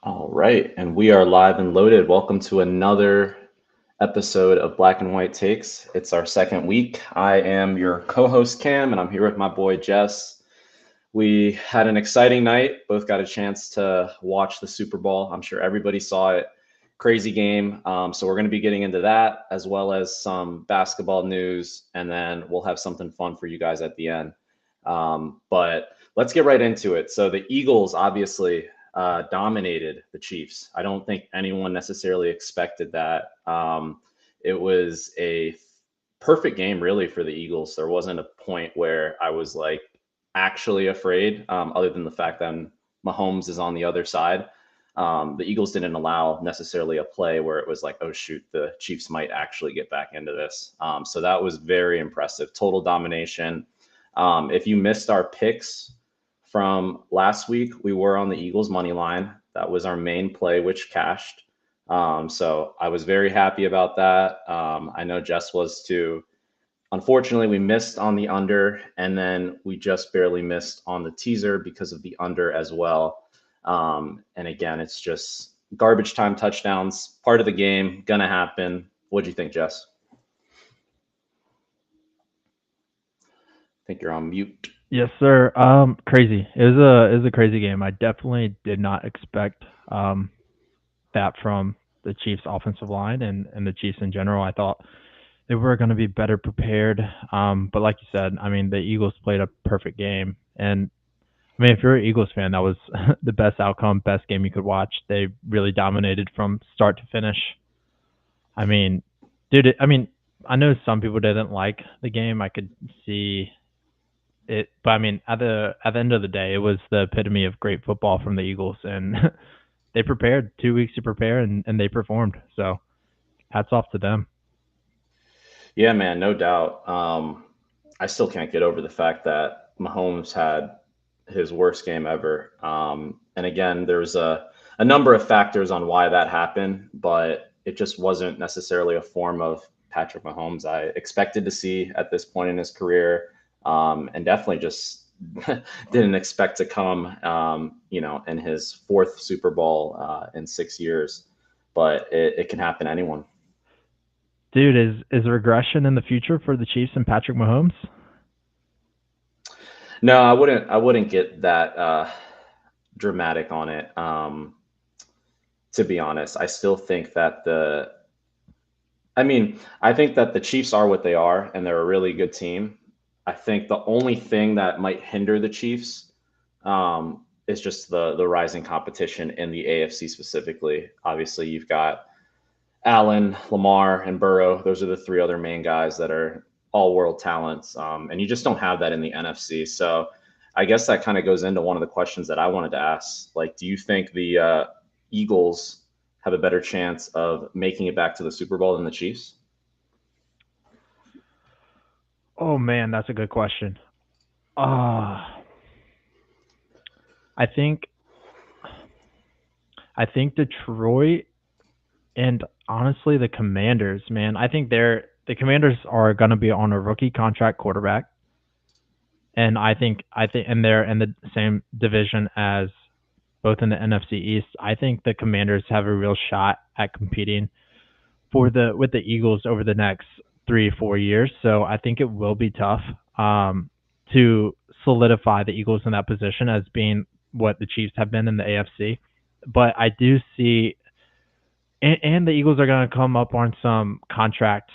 All right, and we are live and loaded. Welcome to another episode of Black and White Takes. It's our second week. I am your co-host Cam, and I'm here with my boy Jess. We had an exciting night. Both got a chance to watch the Super Bowl. I'm sure everybody saw it. Crazy game. So we're going to be getting into that as well as some basketball news, and then we'll have something fun for you guys at the end. But let's get right into it. So the Eagles obviously dominated the Chiefs. I don't think anyone necessarily expected that. It was a perfect game, really, for the Eagles. There wasn't a point where I was like actually afraid, other than the fact that Mahomes is on the other side. The Eagles didn't allow necessarily a play where it was like, oh, shoot, the Chiefs might actually get back into this. So that was very impressive. Total domination. If you missed our picks from last week, we were on the Eagles money line. That was our main play, which cashed. So I was very happy about that. I know Jess was too. Unfortunately, we missed on the under, and then we just barely missed on the teaser because of the under as well. And again, it's just garbage time touchdowns, part of the game, gonna happen. What'd you think, Jess? I think you're on mute. Yes, sir. Crazy. It was a crazy game. I definitely did not expect that from the Chiefs offensive line and the Chiefs in general. I thought they were going to be better prepared. But like you said, I mean, the Eagles played a perfect game. And I mean, if you're an Eagles fan, that was the best outcome, best game you could watch. They really dominated from start to finish. I mean, I know some people didn't like the game. I could see it, but I mean, at the end of the day, it was the epitome of great football from the Eagles, and they prepared 2 weeks to prepare, and they performed. So hats off to them. Yeah, man, no doubt. I still can't get over the fact that Mahomes had his worst game ever. And again, there's a number of factors on why that happened, but it just wasn't necessarily a form of Patrick Mahomes I expected to see at this point in his career, and definitely just didn't expect to come, in his fourth Super Bowl in 6 years. But it can happen to anyone. Dude, is regression in the future for the Chiefs and Patrick Mahomes? No, I wouldn't. I wouldn't get that dramatic on it. To be honest, I still think that I think that the Chiefs are what they are, and they're a really good team. I think the only thing that might hinder the Chiefs is just the rising competition in the AFC specifically. Obviously, you've got Allen, Lamar, and Burrow. Those are the three other main guys that are all world talents. And you just don't have that in the NFC. So I guess that kind of goes into one of the questions that I wanted to ask. Like, do you think the Eagles have a better chance of making it back to the Super Bowl than the Chiefs? Oh man, that's a good question. Uh I think I think Detroit and honestly the Commanders, man. I think the Commanders are going to be on a rookie contract quarterback, and I think and they're in the same division as both in the NFC East. I think the Commanders have a real shot at competing for the with the Eagles over the next 3 4 years. So I think it will be tough to solidify the Eagles in that position as being what the Chiefs have been in the AFC. But I do see, and the Eagles are going to come up on some contract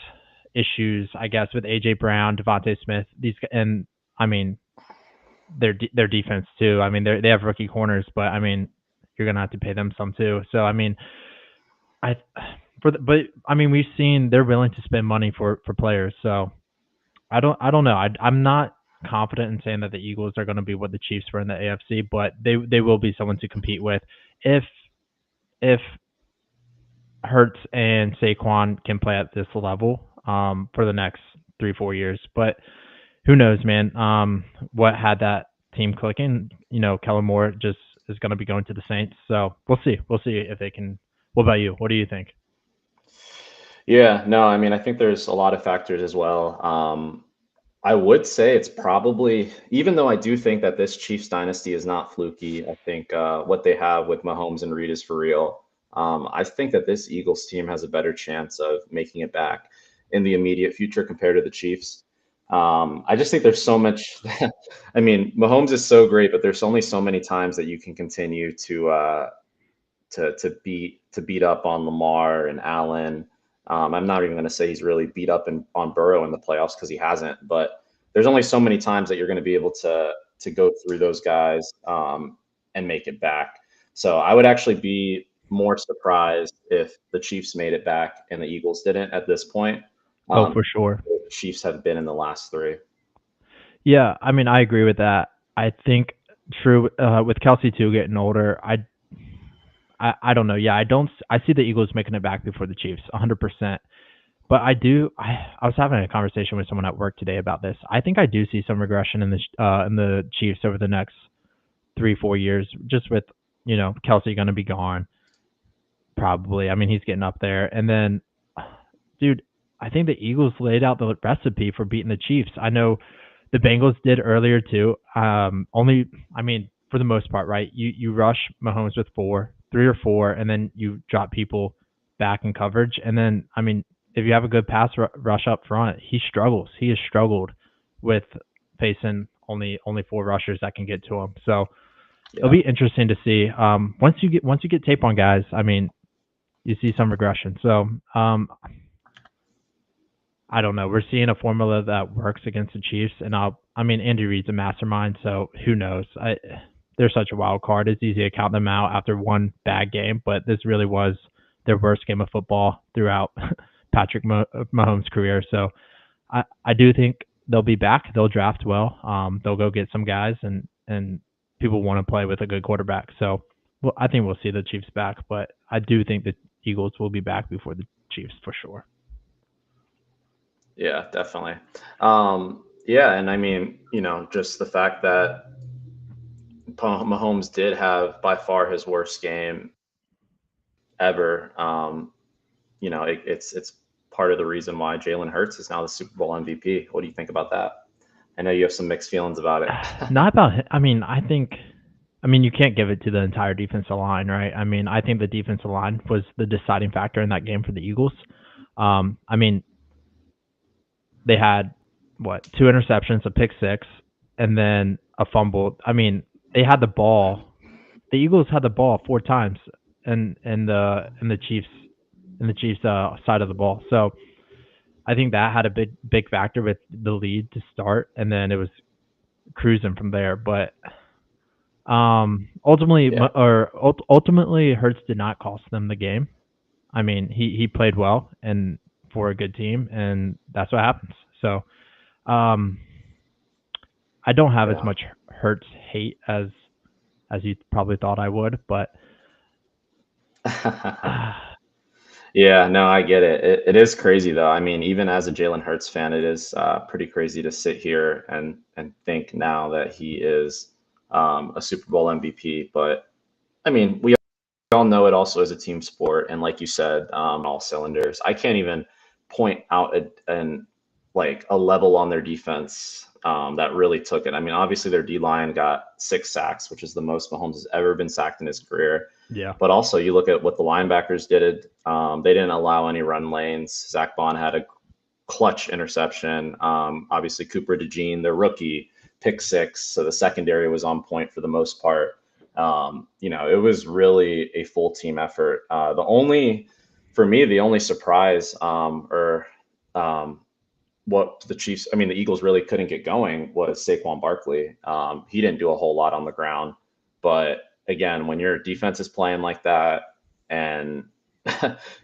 issues, I guess, with AJ Brown, Devontae Smith. And I mean their defense too. I mean they have rookie corners, but I mean you're gonna have to pay them some too. So I mean I but I mean we've seen they're willing to spend money for players. So I don't know. I'm not confident in saying that the Eagles are going to be what the Chiefs were in the AFC, but they will be someone to compete with if if Hurts and Saquon can play at this level for the next 3 4 years. But who knows, man? What had that team clicking? Kellen Moore just is going to be going to the Saints, so we'll see. We'll see if they can. What about you? What do you think? Yeah, no, I mean, I think there's a lot of factors as well. I would say it's probably, even though I do think that this Chiefs dynasty is not fluky, I think what they have with Mahomes and Reed is for real. I think that this Eagles team has a better chance of making it back in the immediate future compared to the Chiefs. I just think there's so much. I mean, Mahomes is so great, but there's only so many times that you can continue to beat up on Lamar and Allen. I'm not even going to say he's really beat up on Burrow in the playoffs because he hasn't. But there's only so many times that you're going to be able to go through those guys and make it back. So I would actually be more surprised if the Chiefs made it back and the Eagles didn't at this point. Oh, Um, for sure. the Chiefs have been in the last three. Yeah, I mean, I agree with that. I think true with Kelsey too getting older. I don't know. Yeah, I see the Eagles making it back before the Chiefs, 100%. But I was having a conversation with someone at work today about this. I think I do see some regression in the Chiefs over the next 3-4 years, just with Kelsey going to be gone probably. I mean, he's getting up there, and then, dude, I think the Eagles laid out the recipe for beating the Chiefs. I know the Bengals did earlier too. I mean, for the most part, right? You rush Mahomes with 3 or 4, and then you drop people back in coverage. And then, I mean, if you have a good pass rush up front, he struggles. He has struggled with facing only 4 rushers that can get to him. So it'll be interesting to see. Once you get tape on guys, I mean, you see some regression. So I don't know. We're seeing a formula that works against the Chiefs, and I mean, Andy Reid's a mastermind, so who knows? They're such a wild card. It's easy to count them out after one bad game, but this really was their worst game of football throughout Patrick Mahomes' career. So I do think they'll be back. They'll draft well. They'll go get some guys, and people want to play with a good quarterback. So well, I think we'll see the Chiefs back, but I do think the Eagles will be back before the Chiefs for sure. Yeah, definitely. Yeah, and I mean, just the fact that Mahomes did have by far his worst game ever. It's part of the reason why Jalen Hurts is now the Super Bowl MVP. What do you think about that? I know you have some mixed feelings about it. Not about. I mean, I mean, you can't give it to the entire defensive line, right? I mean, I think the defensive line was the deciding factor in that game for the Eagles. I mean, they had 2 interceptions, a pick six, and then a fumble. I mean, they had the ball. The Eagles had the ball 4 times, in the Chiefs side of the ball. So I think that had a big factor with the lead to start, and then it was cruising from there. But ultimately, Yeah. ultimately, Hurts did not cost them the game. I mean, he played well and for a good team, and that's what happens. So, I don't have as Yeah. much Hurts hate as you probably thought I would, but Yeah, no, I get it. It is crazy though. I mean, even as a Jalen Hurts fan, it is pretty crazy to sit here and think now that he is a Super Bowl MVP. But I mean, we all know it also is a team sport, and like you said, all cylinders. I can't even point out a level on their defense that really took it. I mean, obviously their D line got 6 sacks, which is the most Mahomes has ever been sacked in his career. yeah, But also, you look at what the linebackers did. They didn't allow any run lanes. Zach Bond had a clutch interception. Obviously, Cooper DeJean, the rookie, pick six. So the secondary was on point for the most part. It was really a full team effort. For me, the only surprise what the Chiefs, I mean, the Eagles really couldn't get going was Saquon Barkley. He didn't do a whole lot on the ground. But again, when your defense is playing like that and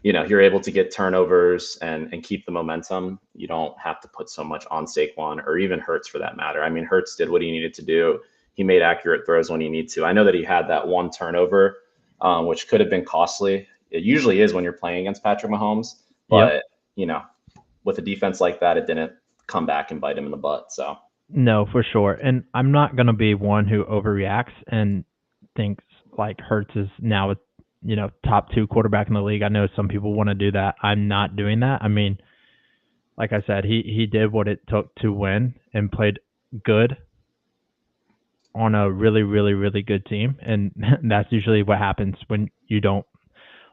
you're able to get turnovers and keep the momentum, you don't have to put so much on Saquon or even Hurts for that matter. I mean, Hurts did what he needed to do. He made accurate throws when he needed to. I know that he had that one turnover, which could have been costly. It usually is when you're playing against Patrick Mahomes, yep. but with a defense like that, it didn't come back and bite him in the butt. So No, for sure. And I'm not gonna be one who overreacts and thinks like Hurts is now a top 2 quarterback in the league. I know some people want to do that. I'm not doing that. I mean, like I said, he did what it took to win and played good on a really, really, really good team, and that's usually what happens when you don't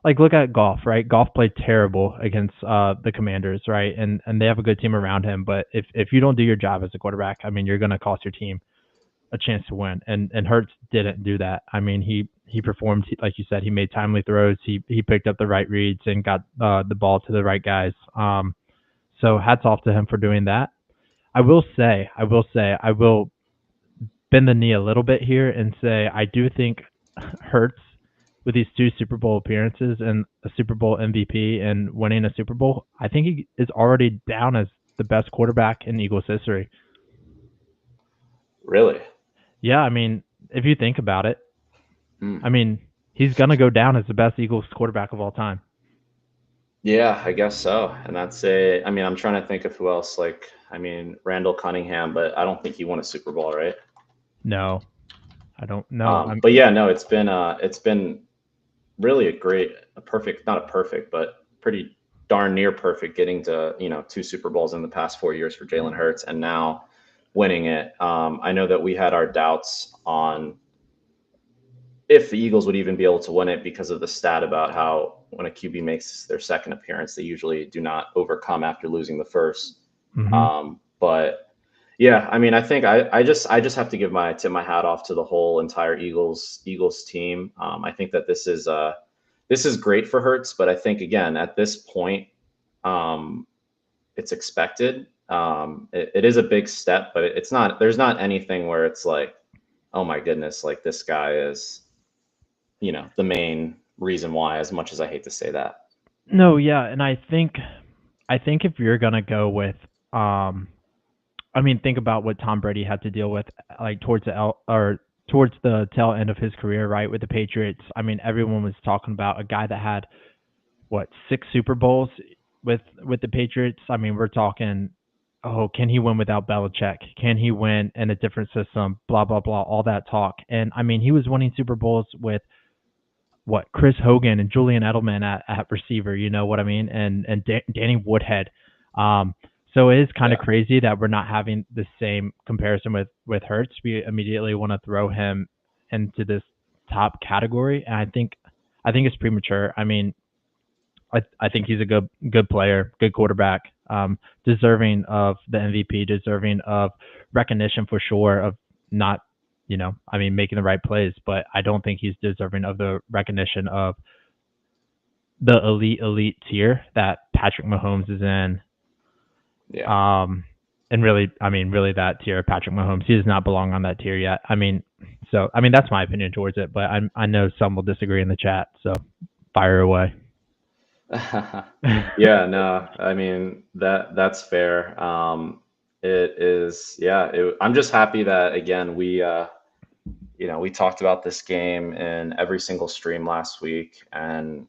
like look at Goff, right? Goff played terrible against the Commanders, right? And they have a good team around him, but if you don't do your job as a quarterback, I mean, you're going to cost your team a chance to win. And Hurts didn't do that. I mean, he performed like you said. He made timely throws. He picked up the right reads and got the ball to the right guys. So hats off to him for doing that. I will bend the knee a little bit here and say I do think Hurts with these two Super Bowl appearances and a Super Bowl MVP and winning a Super Bowl, I think he is already down as the best quarterback in Eagles history. Really? Yeah, I mean, if you think about it, Hmm. I mean, he's gonna go down as the best Eagles quarterback of all time. Yeah, I guess so. And I mean, I'm trying to think of who else. Like, I mean, Randall Cunningham, but I don't think he won a Super Bowl, right? No, I don't know. But yeah, no, it's been really a perfect, not a perfect, but pretty darn near perfect getting to, two Super Bowls in the past 4 years for Jalen Hurts and now winning it. I know that we had our doubts on if the Eagles would even be able to win it because of the stat about how when a QB makes their second appearance, they usually do not overcome after losing the first. Mm-hmm. But yeah, I mean, I think I just have to give my tip my hat off to the whole entire Eagles team. I think that this is great for Hurts, but I think again at this point, um, it's expected. It is a big step, but it's not. There's not anything where it's like, oh my goodness, like this guy is, the main reason why. As much as I hate to say that. No, yeah, and I think if you're gonna go with, I mean, think about what Tom Brady had to deal with, like towards the tail end of his career, right, with the Patriots. I mean, everyone was talking about a guy that had what 6 Super Bowls with the Patriots. I mean, we're talking, oh, can he win without Belichick? Can he win in a different system? Blah blah blah, all that talk. And I mean, he was winning Super Bowls with what Chris Hogan and Julian Edelman at receiver. You know what I mean? And Danny Woodhead. Um, so it is kind of Yeah. crazy that we're not having the same comparison with Hertz. We immediately want to throw him into this top category, and I think it's premature. I mean, I think he's a good player, good quarterback, deserving of the MVP, deserving of recognition for sure. Of not, I mean, making the right plays, but I don't think he's deserving of the recognition of the elite tier that Patrick Mahomes is in. Yeah. And really, I mean, really that tier, Patrick Mahomes, he does not belong on that tier yet. I mean, that's my opinion towards it, but I know some will disagree in the chat, so fire away. Yeah, no, I mean that's fair. It is, yeah. I'm just happy that again we talked about this game in every single stream last week, and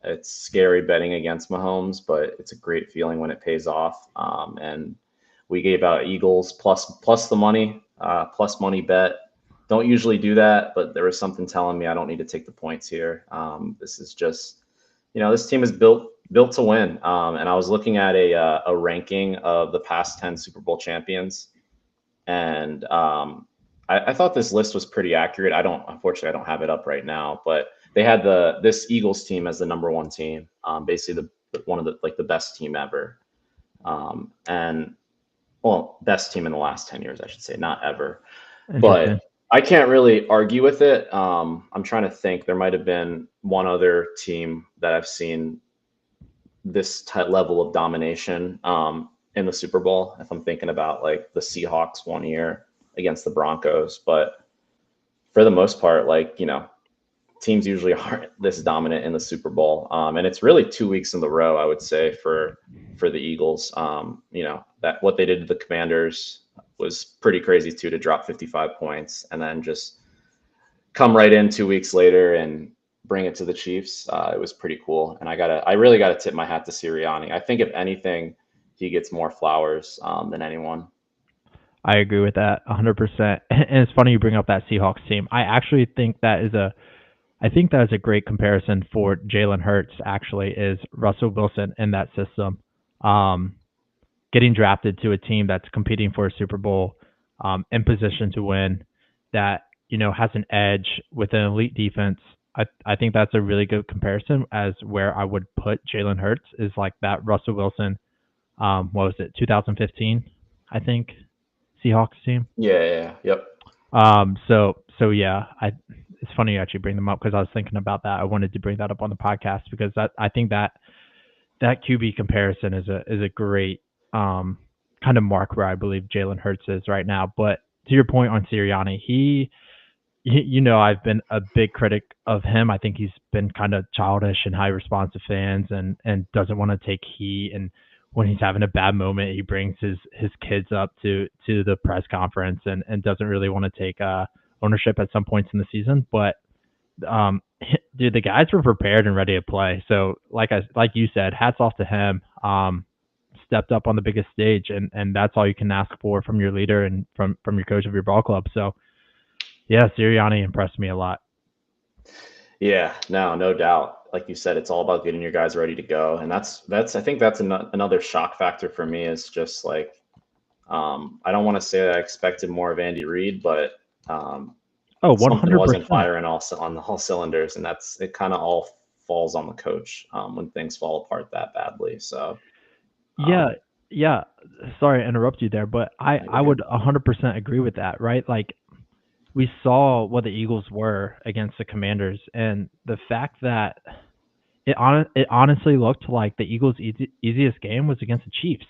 it's scary betting against Mahomes, but it's a great feeling when it pays off. And we gave out Eagles plus the money, plus money bet. Don't usually do that, but there was something telling me I don't need to take the points here. This is just, this team is built to win. And I was looking at a ranking of the past 10 Super Bowl champions, and I thought this list was pretty accurate. Unfortunately, I don't have it up right now, but they had this Eagles team as the number one team, basically one of the best team ever, and well, best team in the last 10 years, I should say, not ever. Interesting. But I can't really argue with it. I'm trying to think. There might have been one other team that I've seen this level of domination in the Super Bowl. If I'm thinking about like the Seahawks one year against the Broncos, but for the most part, like teams usually aren't this dominant in the Super Bowl, and it's really 2 weeks in the row, I would say, for the Eagles. That what they did to the Commanders was pretty crazy too, to drop 55 points and then just come right in 2 weeks later and bring it to the Chiefs. It was pretty cool, and I really gotta tip my hat to Sirianni. I think if anything, he gets more flowers than anyone. I agree with that 100%. And it's funny you bring up that Seahawks team. I actually think that is a great comparison for Jalen Hurts. Actually, is Russell Wilson in that system. Um, getting drafted to a team that's competing for a Super Bowl, in position to win, that has an edge with an elite defense. I think that's a really good comparison as where I would put Jalen Hurts is like that Russell Wilson. What was it, 2015? I think Seahawks team. Yeah. Yep. So yeah, it's funny you actually bring them up because I was thinking about that. I wanted to bring that up on the podcast because I think that QB comparison is a great kind of mark where I believe Jalen Hurts is right now. But to your point on Sirianni, I've been a big critic of him. I think he's been kind of childish and high response to fans and doesn't want to take heat. And when he's having a bad moment, he brings his kids up to the press conference and doesn't really want to take ownership at some points in the season. But um, dude, the guys were prepared and ready to play. So like you said, hats off to him. Stepped up on the biggest stage, and that's all you can ask for from your leader and from your coach of your ball club. So yeah, Sirianni impressed me a lot. Yeah, no doubt. Like you said, it's all about getting your guys ready to go, and that's I think that's another shock factor for me is just like I don't want to say that I expected more of Andy Reid, but Oh, something wasn't 100%. firing on the whole cylinders, and it kind of all falls on the coach when things fall apart that badly. So Yeah, um, yeah. Sorry to interrupt you there, but I you're would good. 100% agree with that, right? Like we saw what the Eagles were against the Commanders, and the fact that it honestly looked like the Eagles' easiest game was against the Chiefs.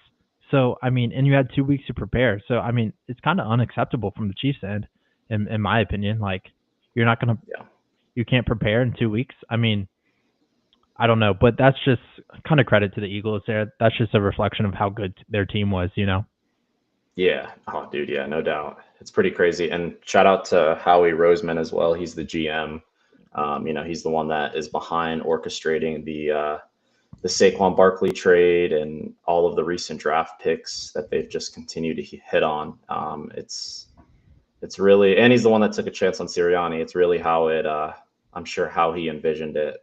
So I mean, and you had 2 weeks to prepare. So I mean, it's kind of unacceptable from the Chiefs' end, in my opinion. Like you're not gonna, Yeah. you can't prepare in 2 weeks. I mean, I don't know, but that's just kind of credit to the Eagles there. That's just a reflection of how good their team was. Yeah. Oh, dude. Yeah, no doubt. It's pretty crazy. And shout out to Howie Roseman as well. He's the GM. He's the one that is behind orchestrating the Saquon Barkley trade and all of the recent draft picks that they've just continued to hit on. It's really, and he's the one that took a chance on Sirianni. It's really how I'm sure how he envisioned it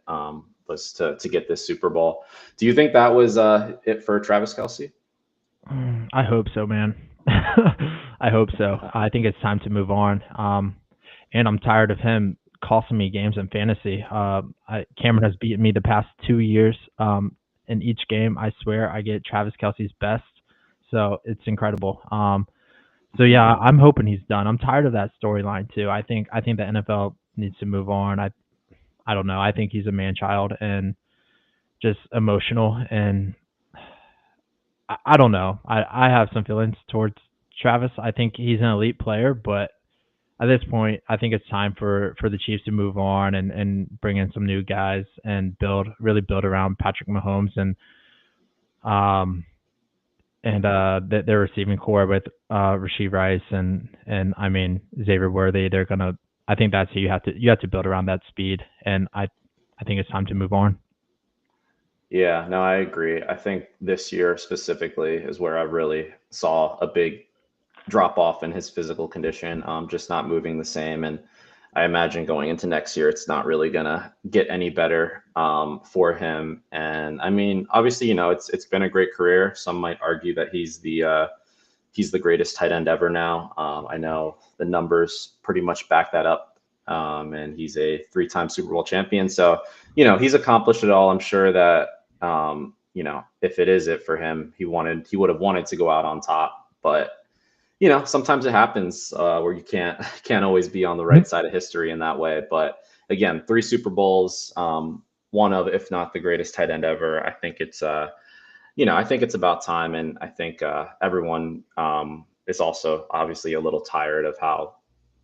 was to get this Super Bowl. Do you think that was it for Travis Kelce? I hope so, man. I hope so. I think it's time to move on. And I'm tired of him costing me games in fantasy. Cameron has beaten me the past 2 years. In each game, I swear I get Travis Kelsey's best. So it's incredible. So yeah, I'm hoping he's done. I'm tired of that storyline too. I think the NFL needs to move on. I don't know. I think he's a man child and just emotional, and I don't know. I have some feelings towards Travis. I think he's an elite player, but at this point, I think it's time for the Chiefs to move on and bring in some new guys and really build around Patrick Mahomes um their receiving core with Rasheed Rice and I mean Xavier Worthy. I think that's who you have to build around that speed, and I think it's time to move on. Yeah, no, I agree. I think this year specifically is where I really saw a big drop off in his physical condition, just not moving the same. And I imagine going into next year, it's not really gonna get any better for him. And I mean, obviously, it's been a great career. Some might argue that he's the greatest tight end ever now. I know the numbers pretty much back that up. And he's a three-time Super Bowl champion. So, he's accomplished it all. I'm sure that, if it is it for him, he would have wanted to go out on top. But, sometimes it happens where you can't always be on the right side of history in that way. But again, 3 Super Bowls, one of, if not the greatest tight end ever. I think it's about time, and I think everyone is also obviously a little tired of how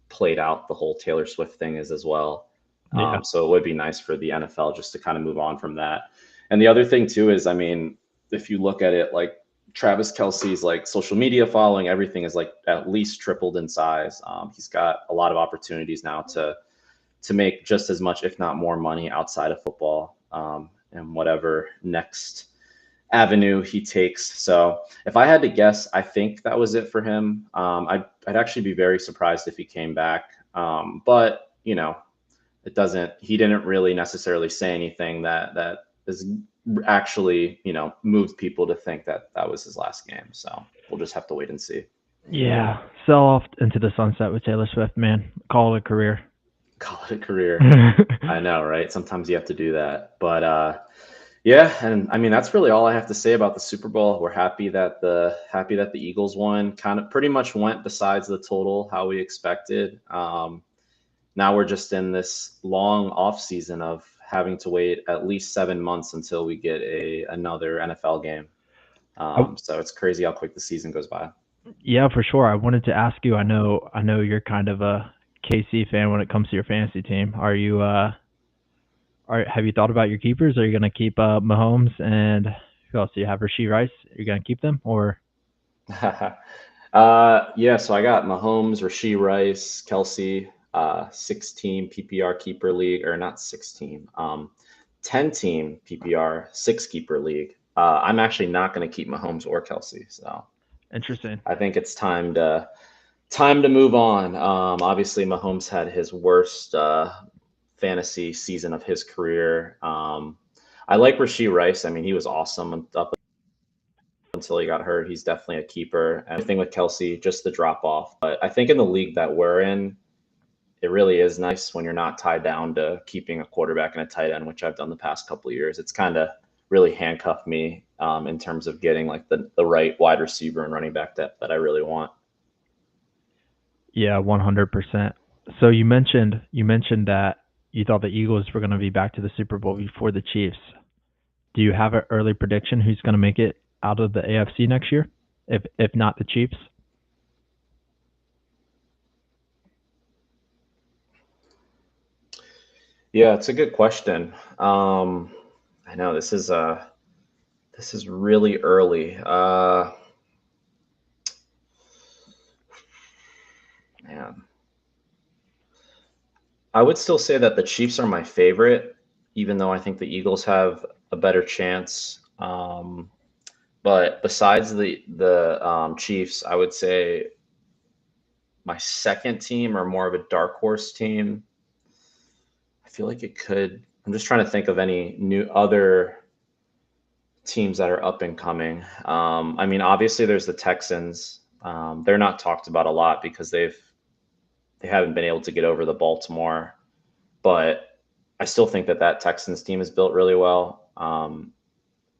played out the whole Taylor Swift thing is as well. Yeah. So it would be nice for the NFL just to kind of move on from that. And the other thing too is, I mean, if you look at it, like Travis Kelsey's like social media following, everything is like at least tripled in size. He's got a lot of opportunities now to make just as much, if not more, money outside of football, and whatever next avenue he takes. So if I had to guess, I think that was it for him. I'd actually be very surprised if he came back. But he didn't really necessarily say anything that is actually, moved people to think that that was his last game. So we'll just have to wait and see. Yeah, sell off into the sunset with Taylor Swift, man. Call it a career. Call it a career. I know, right? Sometimes you have to do that. But yeah, and I mean that's really all I have to say about the Super Bowl. We're happy that the Eagles won. Kind of pretty much went besides the total how we expected. Now we're just in this long off season of having to wait at least 7 months until we get another NFL game. So it's crazy how quick the season goes by. Yeah, for sure. I wanted to ask you. I know you're kind of a KC fan when it comes to your fantasy team. Have you thought about your keepers? Are you going to keep Mahomes and who else do you have? Rashee Rice. Are you going to keep them or? Yeah, so I got Mahomes, Rashee Rice, Kelsey, 6-team PPR keeper league, or not 6-team, 10-team PPR 6-keeper league. I'm actually not going to keep Mahomes or Kelsey, so Interesting. I think it's time to move on. Obviously, Mahomes had his worst fantasy season of his career. I like Rashee Rice. I mean, he was awesome up until he got hurt. He's definitely a keeper. And the thing with Kelsey, just the drop off. But I think in the league that we're in, it really is nice when you're not tied down to keeping a quarterback and a tight end, which I've done the past couple of years. It's kind of really handcuffed me in terms of getting like the right wide receiver and running back that I really want. Yeah, 100%. So you mentioned that you thought the Eagles were going to be back to the Super Bowl before the Chiefs. Do you have an early prediction who's going to make it out of the AFC next year, if not the Chiefs? Yeah, it's a good question. I know this is really early. Man, I would still say that the Chiefs are my favorite, even though I think the Eagles have a better chance. But besides the Chiefs, I would say my second team or more of a dark horse team. I feel like it could. I'm just trying to think of any new other teams that are up and coming. I mean, obviously there's the Texans. They're not talked about a lot because they haven't been able to get over the Baltimore, but I still think that Texans team is built really well.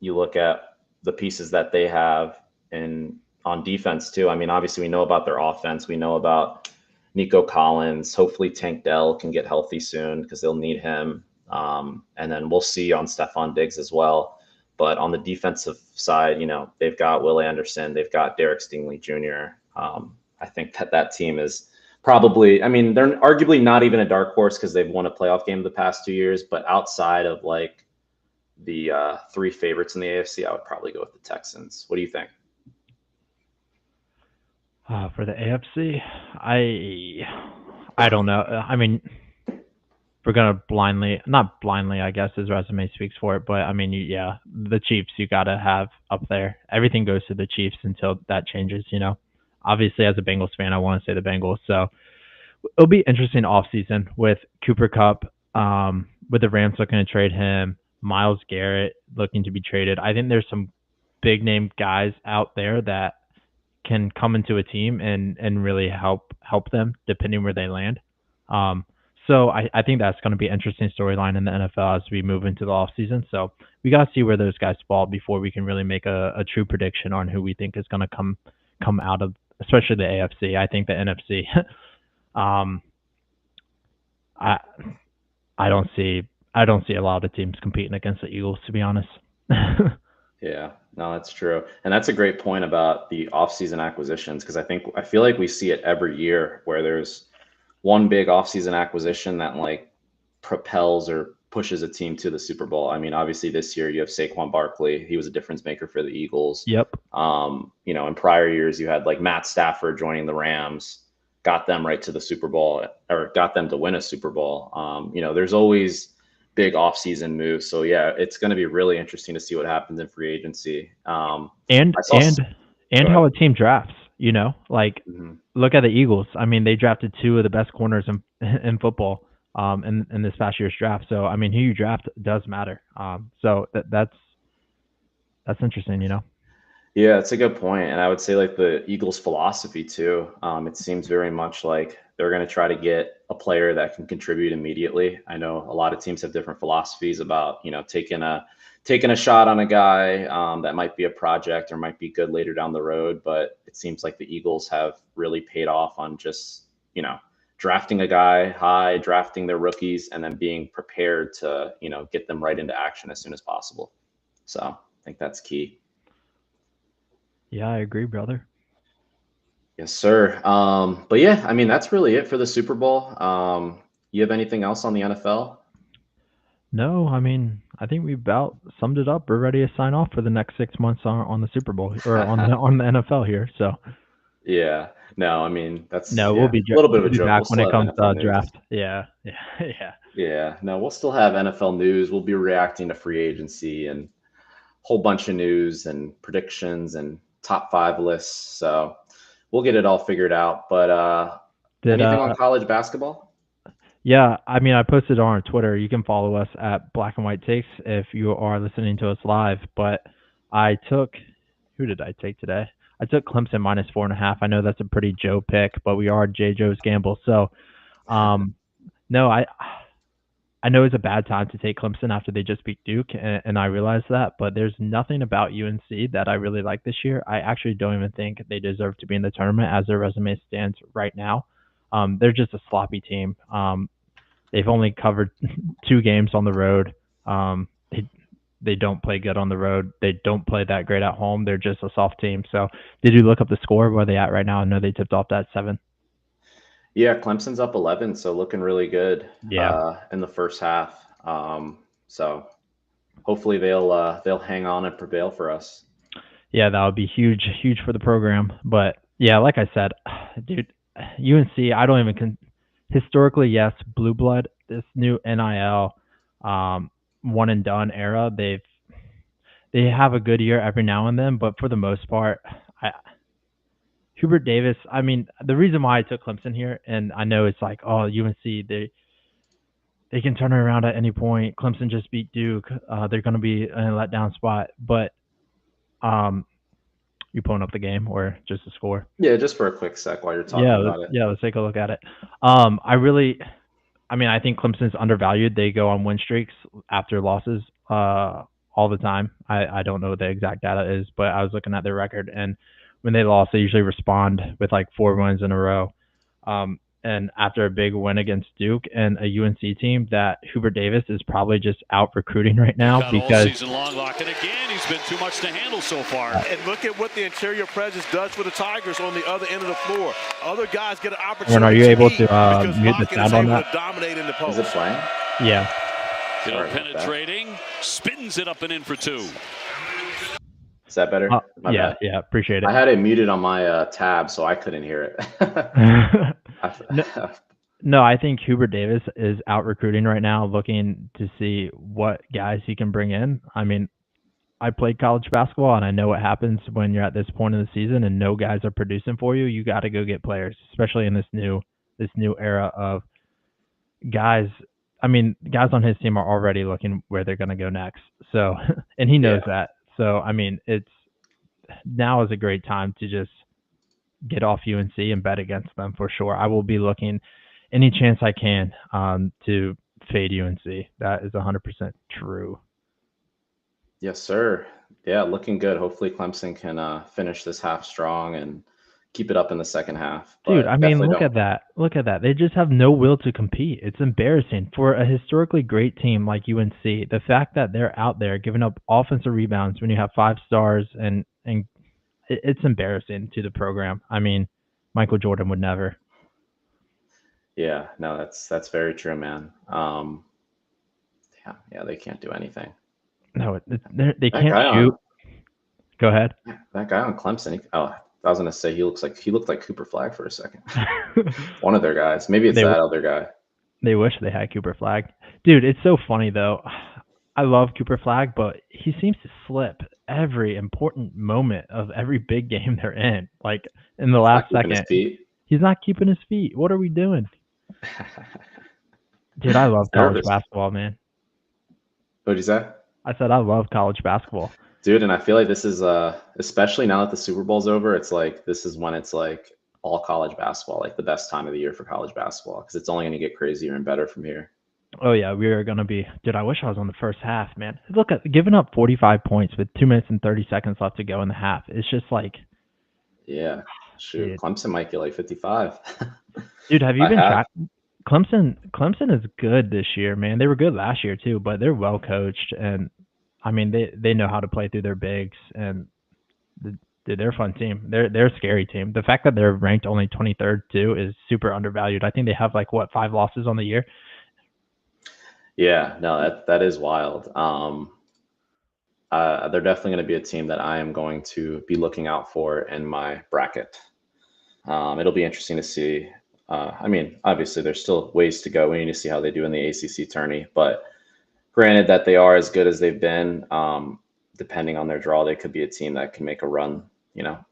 You look at the pieces that they have on defense too. I mean, obviously we know about their offense. We know about Nico Collins. Hopefully Tank Dell can get healthy soon because they'll need him. And then we'll see on Stephon Diggs as well. But on the defensive side, they've got Will Anderson. They've got Derek Stingley Jr. I think that team is probably, I mean, they're arguably not even a dark horse because they've won a playoff game the past 2 years. But outside of like the three favorites in the AFC, I would probably go with the Texans. What do you think? For the AFC, I don't know. I mean, we're gonna not blindly, I guess his resume speaks for it, but I mean, yeah, the Chiefs you gotta have up there. Everything goes to the Chiefs until that changes. Obviously, as a Bengals fan, I want to say the Bengals. So it'll be interesting off season with Cooper Kupp, with the Rams looking to trade him, Myles Garrett looking to be traded. I think there's some big name guys out there that can come into a team and really help them depending where they land. So I think that's going to be an interesting storyline in the NFL as we move into the offseason. So we got to see where those guys fall before we can really make a true prediction on who we think is going to come out of, especially the AFC. I think the NFC, I don't see a lot of teams competing against the Eagles, to be honest. Yeah, no, that's true. And that's a great point about the offseason acquisitions because I feel like we see it every year where there's one big offseason acquisition that like propels or pushes a team to the Super Bowl. I mean, obviously this year you have Saquon Barkley. He was a difference maker for the Eagles. Yep. In prior years you had like Matt Stafford joining the Rams, got them right to the Super Bowl or got them to win a Super Bowl. There's always big offseason moves. So yeah, it's going to be really interesting to see what happens in free agency. And how a team drafts, look at the Eagles. I mean, they drafted two of the best corners in football in this past year's draft. So I mean, who you draft does matter. So that's That's interesting, you know. Yeah, it's a good point, and I would say like the Eagles' philosophy too. It seems very much like they're going to try to get a player that can contribute immediately. I know a lot of teams have different philosophies about taking a shot on a guy that might be a project or might be good later down the road, but it seems like the Eagles have really paid off on just drafting a guy high, drafting their rookies, and then being prepared to get them right into action as soon as possible. So I think that's key. Yeah, I agree, brother. Yes, sir. But yeah, I mean, that's really it for the Super Bowl. You have anything else on the NFL? No, I mean, I think we about summed it up. We're ready to sign off for the next 6 months on the Super Bowl or on the NFL here. So Yeah. No, I mean, that's no, yeah, a little bit of we'll a be joke. back We'll when still it have comes NFL to news. draft. Yeah, yeah, yeah. Yeah. No, we'll still have NFL news. We'll be reacting to free agency and a whole bunch of news and predictions and top five lists. So we'll get it all figured out. But Did anything on college basketball? Yeah, I mean, I posted on our Twitter. You can follow us at Black and White Takes if you are listening to us live. But I took, who did I take today? I took Clemson minus 4.5. I know that's a pretty Joe pick, but we are J. Joe's gamble. So, no, I know it's a bad time to take Clemson after they just beat Duke, and I realize that. But there's nothing about UNC that I really like this year. I actually don't even think they deserve to be in the tournament as their resume stands right now. They're just a sloppy team. They've only covered 2 games on the road. They don't play good on the road. They don't play that great at home. They're just a soft team. So, did you look up the score? Where are they at right now? I know they tipped off that 7. Yeah, Clemson's up 11, so looking really good Yeah, in the first half. So hopefully they'll hang on and prevail for us. yeah, that would be huge, huge for the program. But yeah, like I said, dude, UNC. I don't even historically, yes, blue blood. This new NIL, one and done era. They have a good year every now and then, but for the most part, I, Hubert Davis. I mean, the reason why I took Clemson here, and I know it's like, oh, UNC, they can turn it around at any point. Clemson just beat Duke. They're going to be in a letdown spot, but um, you pulling up the game or just the score? Yeah, just for a quick sec while you're talking Yeah, about it. let's take a look at it. I mean, I think Clemson's undervalued. They go on win streaks after losses all the time. I don't know what the exact data is, but I was looking at their record, and when they lost, they usually respond with like 4 wins in a row. And after a big win against Duke and a UNC team that Hubert Davis is probably just out recruiting right now because all season long lock, and again he's been too much to handle so far. And look at what the interior presence does for the Tigers on the other end of the floor. Other guys get an opportunity. Are you able to because mute the Lockett sound is on able that? to dominate in the post. Is it playing? Yeah. Hill Sorry about that. penetrating, spins it up and in for 2. Is that better? My Yeah, bad. yeah, appreciate I it. had it muted on my tab, so I couldn't hear it. No, I think Hubert Davis is out recruiting right now, looking to see what guys he can bring in. I mean, I played college basketball, and I know what happens when you're at this point in the season and no guys are producing for you. You got to go get players, especially in this new era of guys. I mean, guys on his team are already looking where they're going to go next. So, and he knows that. So, I mean, now is a great time to just get off UNC and bet against them for sure. I will be looking any chance I can to fade UNC. That is 100% true. Yes, sir. Yeah, looking good. Hopefully Clemson can finish this half strong and keep it up in the second half. Dude, I mean, look at that. Look at that. They just have no will to compete. It's embarrassing for a historically great team like UNC. The fact that they're out there giving up offensive rebounds when you have 5 stars and it's embarrassing to the program. I mean, Michael Jordan would never. Yeah, no, that's very true, man. Yeah, they can't do anything. No, they can't shoot. Go ahead. That guy on Clemson. I was gonna say he looked like Cooper Flagg for a second. One of their guys. Maybe it's that other guy. They wish they had Cooper Flagg. Dude, it's so funny though. I love Cooper Flagg, but he seems to slip every important moment of every big game they're in. Like in the last second. He's not keeping his feet. What are we doing? Dude, I love college basketball, man. What'd you say? I said I love college basketball. Dude, and I feel like this is especially now that the Super Bowl's over, it's like this is when it's like all college basketball, like the best time of the year for college basketball, because it's only going to get crazier and better from here. Oh yeah, we are gonna be. Dude, I wish I was on the first half, man. Look at giving up 45 points with 2 minutes and 30 seconds left to go in the half. It's just like, Yeah, shoot, dude, Clemson might get like 55. dude, have you I been have. tracking? Clemson is good this year, man. They were good last year too, but they're well coached, and I mean they know how to play through their bigs, and dude, they're a fun team. They're a scary team. The fact that they're ranked only 23rd too is super undervalued. I think they have like what 5 losses on the year. Yeah, no, that is wild. They're definitely going to be a team that I am going to be looking out for in my bracket. It'll be interesting to see. I mean, obviously, there's still ways to go. We need to see how they do in the ACC tourney. But granted that they are as good as they've been, depending on their draw, they could be a team that can make a run. 100%,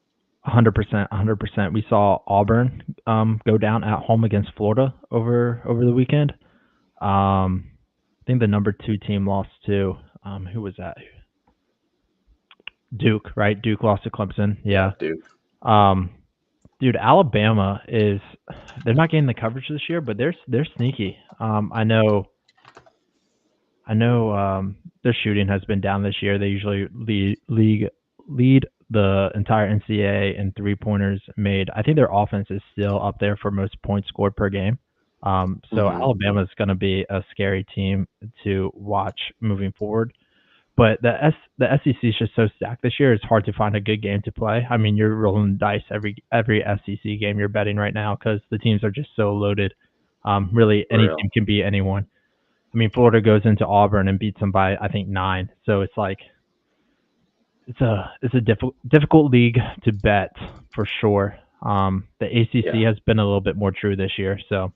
100%. We saw Auburn go down at home against Florida over the weekend. I think the number 2 team lost to who was that? Duke, right? Duke lost to Clemson. Yeah. Duke. Dude, Alabama they're not getting the coverage this year, but they're sneaky. I know their shooting has been down this year. They usually lead the entire NCAA in 3-pointers made. I think their offense is still up there for most points scored per game. So Alabama is going to be a scary team to watch moving forward. But the SEC is just so stacked this year. It's hard to find a good game to play. I mean, you're rolling dice every SEC game you're betting right now because the teams are just so loaded. Really, any team can beat anyone. I mean, Florida goes into Auburn and beats them by I think 9. So it's like it's a difficult league to bet for sure. The ACC has been a little bit more true this year. So,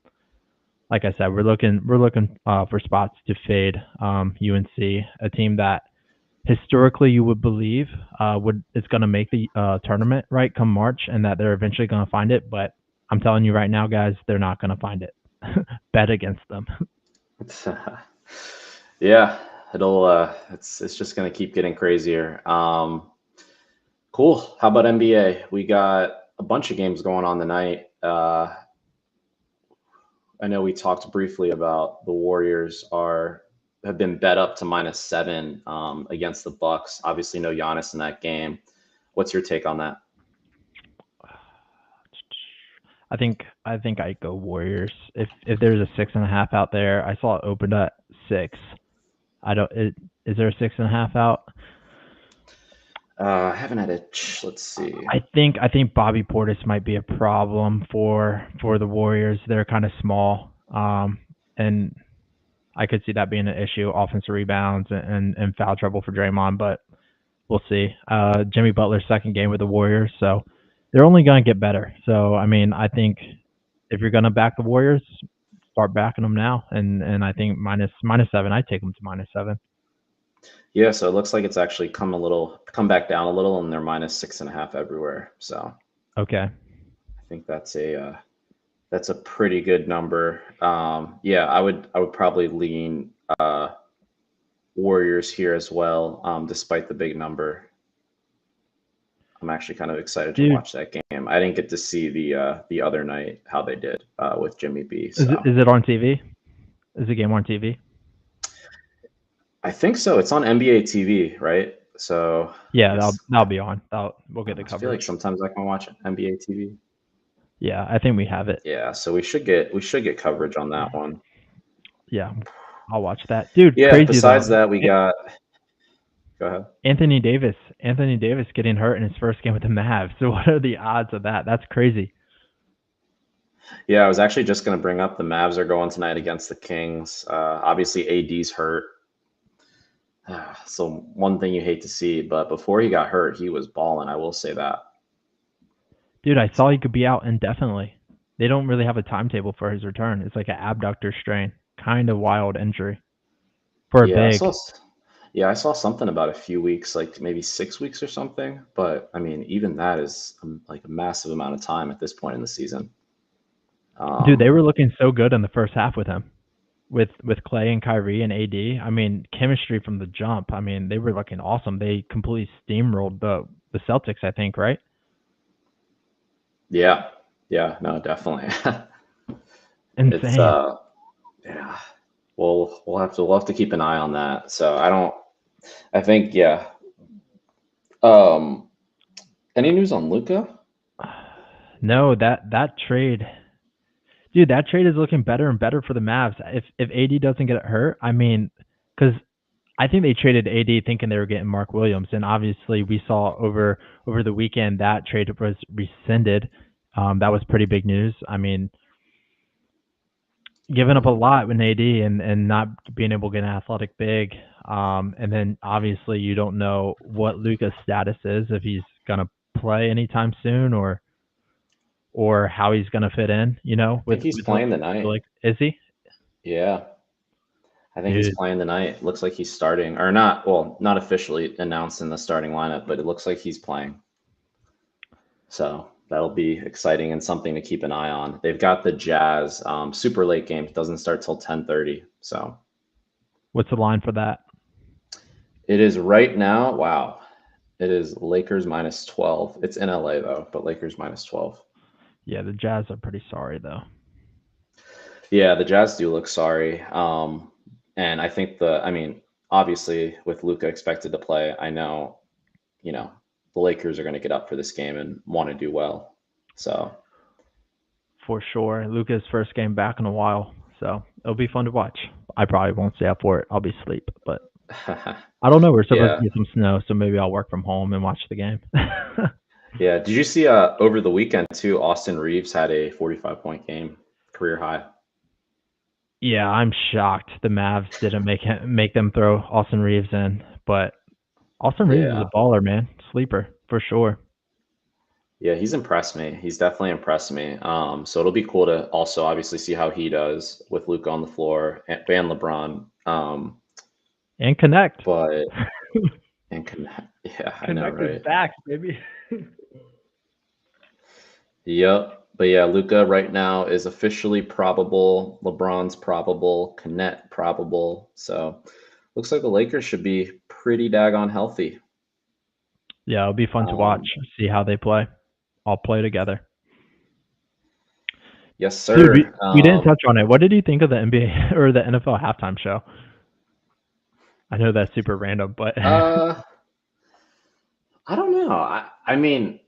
like I said, we're looking for spots to fade UNC, a team that historically you would believe is going to make the tournament right come March, and that they're eventually going to find it. But I'm telling you right now, guys, they're not going to find it. Bet against them. Yeah, it's just going to keep getting crazier. Cool. How about NBA? We got a bunch of games going on tonight. I know we talked briefly about the Warriors have been bet up to -7 against the Bucks. Obviously, no Giannis in that game. What's your take on that? I think I go Warriors. If there's a 6.5 out there, I saw it opened at 6. Is there a 6.5 out? I haven't had it. Let's see. I think Bobby Portis might be a problem for the Warriors. They're kind of small, and I could see that being an issue. Offensive rebounds and foul trouble for Draymond, but we'll see. Jimmy Butler's second game with the Warriors, so they're only going to get better. So I mean, I think if you're going to back the Warriors, start backing them now. And I think -7, I take them to -7. Yeah, so it looks like it's actually come back down a little, and they're -6.5 everywhere. So okay, I think that's a pretty good number. Yeah, I would probably lean Warriors here as well, despite the big number. I'm actually kind of excited to watch that game. I didn't get to see the other night how they did with Jimmy B. So. Is it on TV? Is the game on TV? I think so. It's on NBA TV, right? So yeah, that'll be on. We'll get the coverage. I feel like sometimes I can watch NBA TV. Yeah, I think we have it. Yeah, so we should get coverage on that one. Yeah, I'll watch that, dude. Yeah. Crazy besides that, we got. Go ahead. Anthony Davis getting hurt in his first game with the Mavs. So what are the odds of that? That's crazy. Yeah, I was actually just going to bring up the Mavs are going tonight against the Kings. Obviously, AD's hurt. So one thing you hate to see, but before he got hurt, he was balling. I will say that. Dude, I saw he could be out indefinitely. They don't really have a timetable for his return. It's like an abductor strain. Kind of wild injury for a big. I saw something about a few weeks, like maybe 6 weeks or something. But I mean, even that is like a massive amount of time at this point in the season. Dude, they were looking so good in the first half with him. with Clay and Kyrie and AD. I mean, chemistry from the jump. I mean, they were looking awesome. They completely steamrolled the Celtics, I think, right? Yeah. Yeah. No, definitely. It's Insane. yeah. We'll have to keep an eye on that. So I think yeah. Um, any news on Luca? No, that trade, dude, that trade is looking better and better for the Mavs. If AD doesn't get hurt, I mean, because I think they traded AD thinking they were getting Mark Williams, and obviously we saw over the weekend that trade was rescinded. That was pretty big news. I mean, giving up a lot with AD and not being able to get an athletic big. And then obviously you don't know what Luka's status is, if he's gonna play anytime soon or how he's gonna fit in. You know, I think he's playing tonight. like, is he? Yeah. I think Dude. he's playing tonight. Looks like he's starting, or not. Well, not officially announced in the starting lineup, but it looks like he's playing. So that'll be exciting and something to keep an eye on. They've got the Jazz super late game. It doesn't start till 10:30. So What's the line for that? it is right now. Wow, it is Lakers minus 12. It's in LA though, but Lakers minus 12. Yeah, the Jazz are pretty sorry though. Yeah, the Jazz do look sorry. And I think I mean, obviously with Luka expected to play, I know, the Lakers are going to get up for this game and want to do well. So For sure. Luka's first game back in a while, so it'll be fun to watch. I probably won't stay up for it. I'll be asleep, but I don't know. We're supposed to get some snow, so maybe I'll work from home and watch the game. Yeah. Did you see over the weekend too? Austin Reeves had a 45-point game, career high. Yeah, I'm shocked the Mavs didn't make them throw Austin Reeves in, but Austin Reeves is a baller, man. Sleeper for sure. Yeah, he's impressed me. He's definitely impressed me. So it'll be cool to also obviously see how he does with Luka on the floor and LeBron. And connect. But and connect. Yeah, I know, right? Back, baby. Yep. But yeah, Luka right now is officially probable. LeBron's probable. Connect probable. So looks like the Lakers should be pretty daggone healthy. Yeah, it'll be fun to watch. See how they play. All play together. Yes, sir. Dude, we didn't touch on it. What did you think of the NBA or the NFL halftime show? I know that's super random, but I don't know. I mean,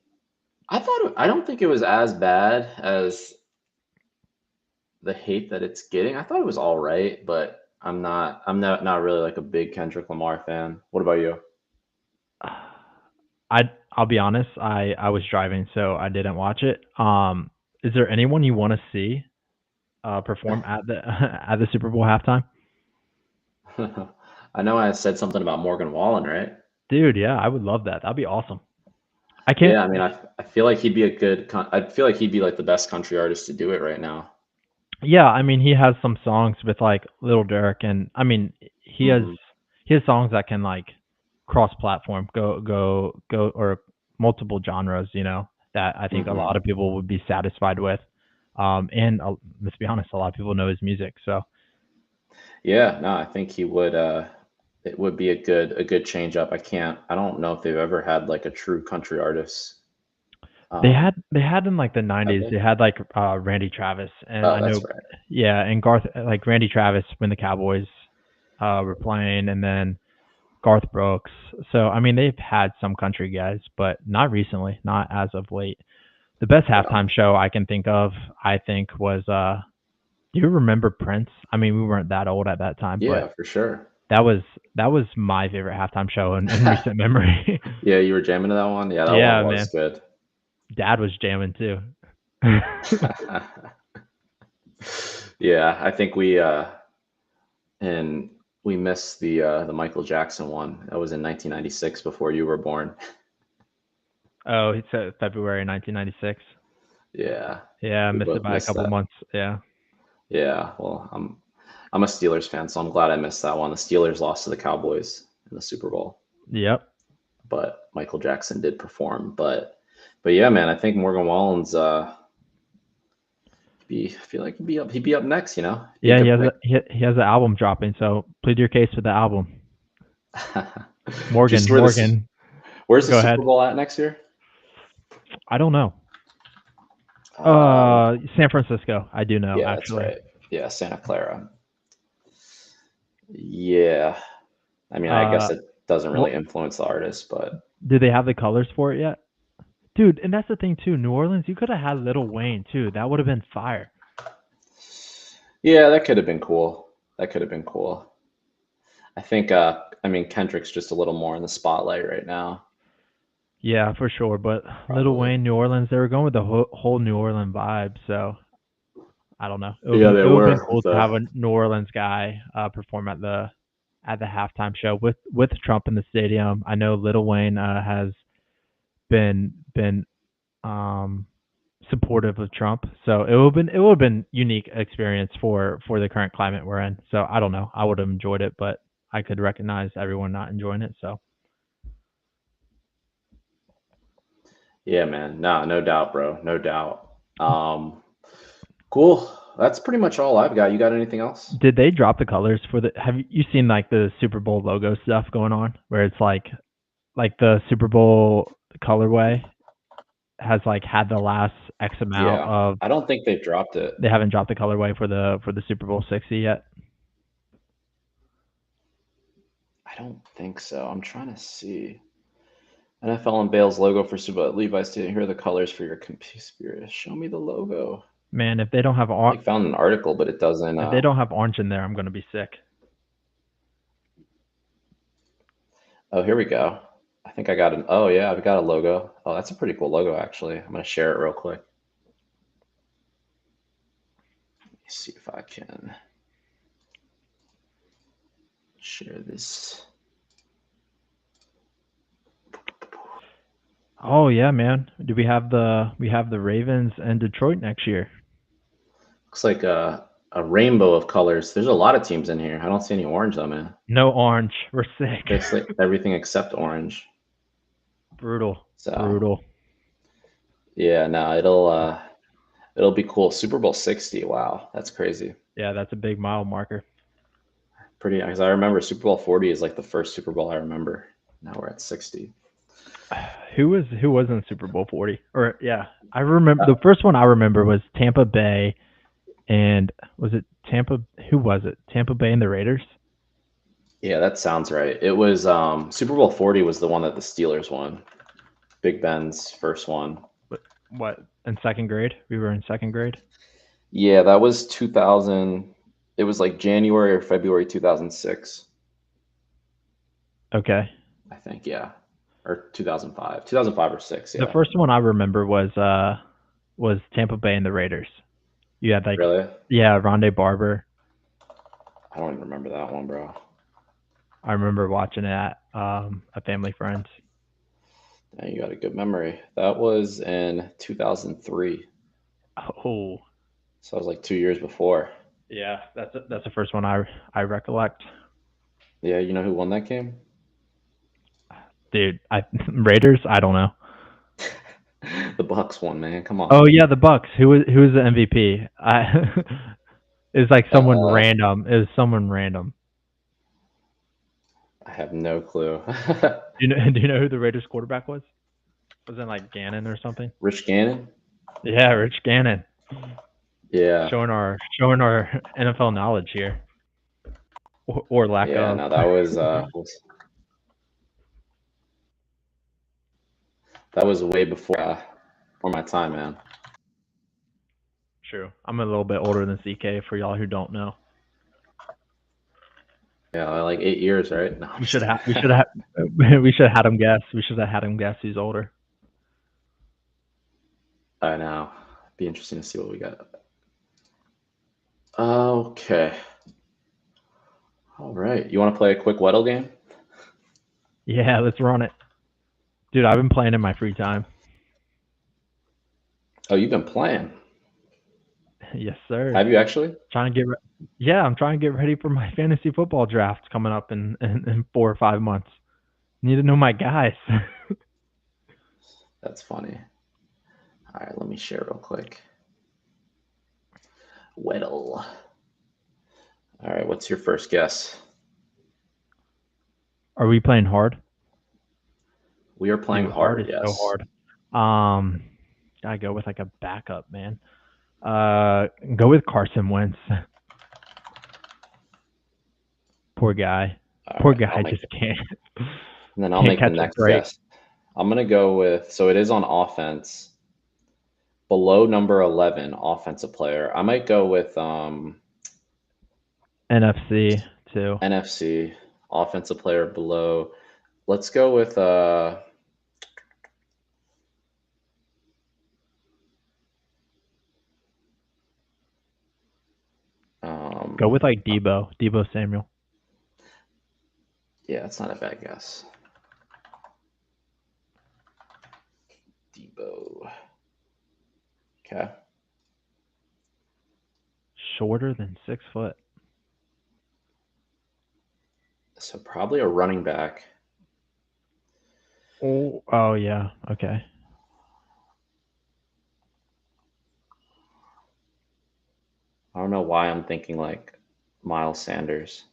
I don't think it was as bad as the hate that it's getting. I thought it was all right, but I'm not really like a big Kendrick Lamar fan. What about you? I'll be honest, I was driving, so I didn't watch it. Is there anyone you want to see perform at the Super Bowl halftime? I know I said something about Morgan Wallen, right? Dude, yeah, I would love that. That'd be awesome. I can't. Yeah, I mean, I feel like he'd be I feel like he'd be like the best country artist to do it right now. Yeah, I mean, he has some songs with like Little Dirk, and I mean, he has songs that can like cross-platform, go, or multiple genres. That I think a lot of people would be satisfied with. And let's be honest, a lot of people know his music. So yeah, no, I think he would. It would be a good change up. I don't know if they've ever had like a true country artist. They had in like the 90s. They had like Randy Travis, and I know, right. Yeah, and Garth, like Randy Travis when the Cowboys were playing, and then Garth Brooks. So I mean, they've had some country guys, but not recently, not as of late. The best halftime show I can think of, I think, was do you remember Prince? I mean, we weren't that old at that time, but for sure. That was my favorite halftime show in recent memory. Yeah, you were jamming to that one? Yeah, that one was good. Dad was jamming too. Yeah, I think we missed the Michael Jackson one. That was in 1996 before you were born. Oh, it's February 1996. Yeah. Yeah, I missed it by a couple months. Yeah. Yeah, well, I'm a Steelers fan, so I'm glad I missed that one. The Steelers lost to the Cowboys in the Super Bowl. Yep. But Michael Jackson did perform. But yeah, man, I think Morgan Wallen's I feel like he'd be up next, you know? Be a Yeah, he good has he has an album dropping, so plead your case for the album. pick. Do you see where's the Go Super ahead. Bowl at next year? I don't know. San Francisco. I do know, yeah, actually. that's right. Yeah, Santa Clara. Yeah. I mean, I guess it doesn't really influence the artist, but Do they have the colors for it yet? Dude, and that's the thing too. New Orleans, you could have had Lil Wayne too. That would have been fire. yeah, that could have been cool. That could have been cool. I think I mean Kendrick's just a little more in the spotlight right now. Yeah, for sure. But Lil Probably. Wayne, New Orleans, they were going with the whole New Orleans vibe. So I don't know. It Yeah, would they have been were. cool to have a New Orleans guy perform at the halftime show with Trump in the stadium. I know Lil Wayne has been supportive of Trump, so it would have been unique experience for the current climate we're in. So I don't know. I would have enjoyed it, but I could recognize everyone not enjoying it. So Yeah, man. No doubt, bro. No doubt. Cool. That's pretty much all I've got. You got anything else? did they drop the colors for the? Have you seen like the Super Bowl logo stuff going on, where it's like the Super Bowl colorway has like had the last X amount Yeah. of. I don't think they've dropped it. They haven't dropped the colorway for the Super Bowl 60 yet. I don't think so. I'm trying to see. NFL unveils logo for Super Bowl. Levi's Stadium. Here are the colors for your conspiracy. Show me the logo. Man, if they don't have I found an article, but it doesn't. if they don't have orange in there, I'm gonna be sick. Oh, here we go. I think I got an. Oh yeah, I've got a logo. Oh, that's a pretty cool logo, actually. I'm gonna share it real quick. Let me see if I can share this. Oh yeah, man. Do we have the Ravens and Detroit next year? Looks like a rainbow of colors. There's a lot of teams in here. I don't see any orange though, man. No orange. We're sick. Basically everything except orange. Brutal. So Brutal. yeah, no, it'll be cool. Super Bowl 60. Wow, that's crazy. Yeah, that's a big mile marker. Pretty, because I remember Super Bowl 40 is like the first Super Bowl I remember. Now we're at 60. Who was in Super Bowl 40? Or yeah, I remember the first one I remember was Tampa Bay, and was it Tampa? Who was it? Tampa Bay and the Raiders. Yeah, that sounds right. It was Super Bowl 40 was the one that the Steelers won. Big Ben's first one. What, in second grade? We were in second grade. Yeah, that was 2000. It was like January or February 2006. Okay. I think, yeah. Or 2005. 2005 or 6, yeah. The first one I remember was Tampa Bay and the Raiders. You had like Really? Yeah, Rondé Barber. I don't even remember that one, bro. I remember watching it at a family friend's. Yeah, you got a good memory. That was in 2003. Oh. So it was like 2 years before. Yeah, that's the first one I recollect. Yeah, you know who won that game? Dude, Raiders? I don't know. The Bucks won, man. Come on. Oh yeah, the Bucks. Who was the MVP? It's like someone random. It was someone random. I have no clue. Do you know who the Raiders quarterback was? Was it like Gannon or something? Rich Gannon? Yeah, Rich Gannon. Yeah. Showing our NFL knowledge here. Or lack of. Yeah, no, that was that was way before my time, man. True. I'm a little bit older than CK for y'all who don't know. Yeah, like 8 years, right? No, We should have had him guess. We should have had him guess who's older. I know. Be interesting to see what we got. Okay. All right. You want to play a quick Weddle game? Yeah, let's run it. Dude, I've been playing in my free time. Oh, you've been playing? Yes, sir. Have you actually? Yeah, I'm trying to get ready for my fantasy football draft coming up in 4 or 5 months. Need to know my guys. That's funny. All right, let me share real quick. Weddle. All right, what's your first guess? Are we playing hard? We are playing Dude, hard, is yes. so hard. Gotta go with like a backup, man. Go with Carson Wentz. Poor guy. All Poor right, guy I'll make just can't. And then I'll Can't make the catch a next break. guess. I'm going to go with, so it is on offense. Below number 11, offensive player. I might go with NFC too. NFC, offensive player below. Let's go with Go with like Debo Samuel. yeah, it's not a bad guess. Debo. Okay. Shorter than 6 foot. So probably a running back. Oh yeah. Okay. I don't know why I'm thinking like Miles Sanders.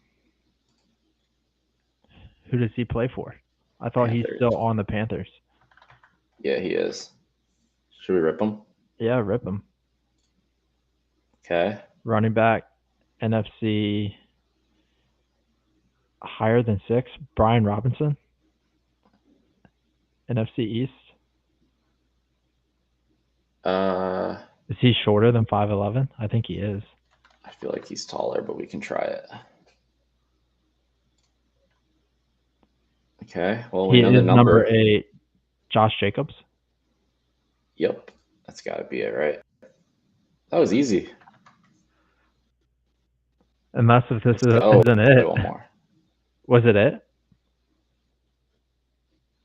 Who does he play for? I thought he's Panthers. still on the Panthers. Yeah, he is. Should we rip him? Yeah, rip him. Okay. Running back, NFC, higher than 6. Brian Robinson, NFC East. Is he shorter than 5'11"? I think he is. I feel like he's taller, but we can try it. Okay. Well, we He know is the number. number 8. Josh Jacobs. Yep. That's got to be it, right? That was easy. Unless if this isn't Do it. one more. Was it it?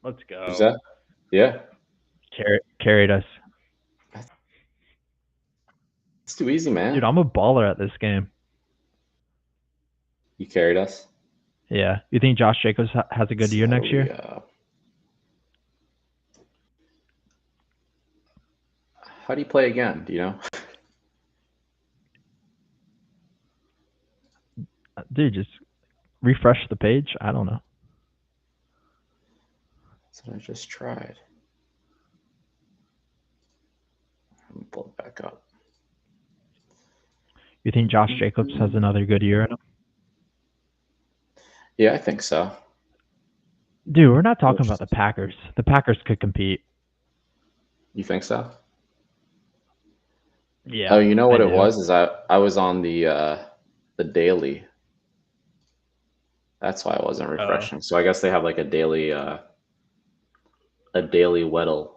Let's go. Who's that? Yeah. Carried us. It's too easy, man. Dude, I'm a baller at this game. You carried us. Yeah. You think Josh Jacobs has a good year next year? How do you play again? Do you know? Dude, just refresh the page. I don't know. That's what I just tried. Let me pull it back up. You think Josh Jacobs has another good year in him? Yeah, I think so. Dude, we're not talking about the Packers. The Packers could compete. You think so? Yeah. Oh, you know what I it do. was? Is I was on the daily. That's why I wasn't refreshing. So I guess they have like a daily Weddle.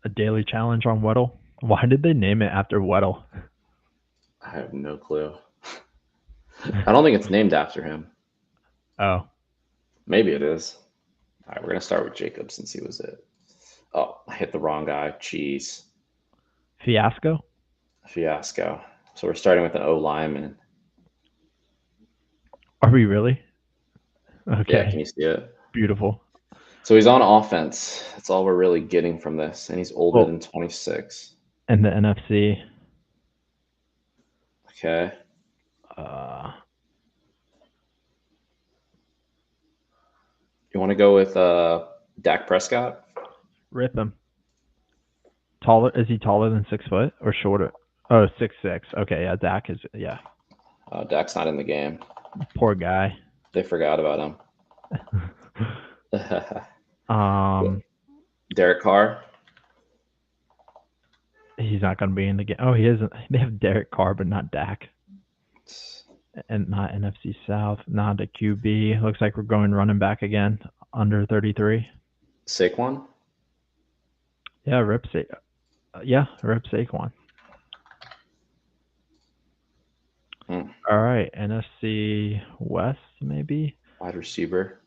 A daily challenge on Weddle? Why did they name it after Weddle? I have no clue. I don't think it's named after him. Oh. Maybe it is. All right, we're going to start with Jacobs since he was it. Oh, I hit the wrong guy. Jeez. Fiasco? So we're starting with an O lineman. Are we really? Okay. Yeah, can you see it? Beautiful. So he's on offense. That's all we're really getting from this. And he's older than 26. And the NFC. Okay. You want to go with Dak Prescott? Rip him. Taller? Is he taller than 6 foot or shorter? Oh, 6'6". Okay, yeah, Dak is. Yeah. Dak's not in the game. Poor guy. They forgot about him. Derek Carr. He's not going to be in the game. Oh, he isn't. They have Derek Carr, but not Dak. And not NFC South, not a QB. Looks like we're going running back again, under 33. Saquon? Yeah, rip Saquon. All right, NFC West, maybe? Wide receiver.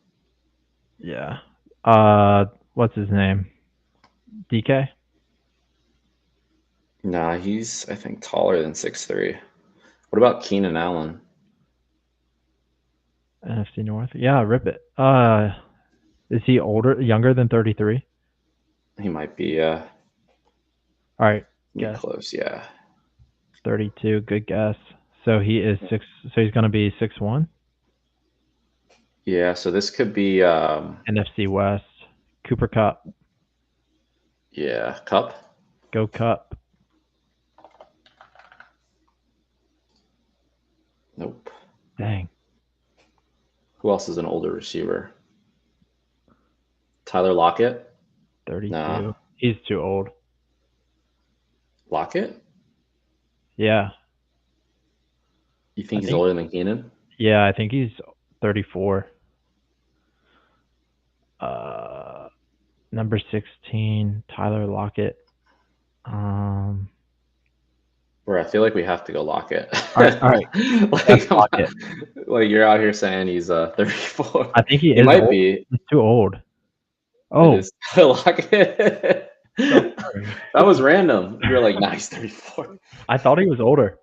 Yeah. What's his name? DK? Nah, he's, I think, taller than 6'3". What about Keenan Allen? NFC North? Yeah, rip it. Is he younger than 33? He might be, All right. close, yeah. 32. Good guess. So he is 6. So he's going to be 6'1". Yeah, so this could be NFC West. Cooper Cup. yeah, Cup. Go Cup. Nope. Dang. Who else is an older receiver? Tyler Lockett? 32. Nah. He's too old. Lockett? Yeah. You think I he's think- older than Keenan? Yeah, I think he's 34. Number 16, Tyler Lockett. Where I feel like we have to go Lockett. All right. like, That's Lockett. like you're out here saying he's 34. I think he He is might old. be. He's too old. It Oh, is Tyler Lockett. That was random. You're like, nah, he's 34. I thought he was older.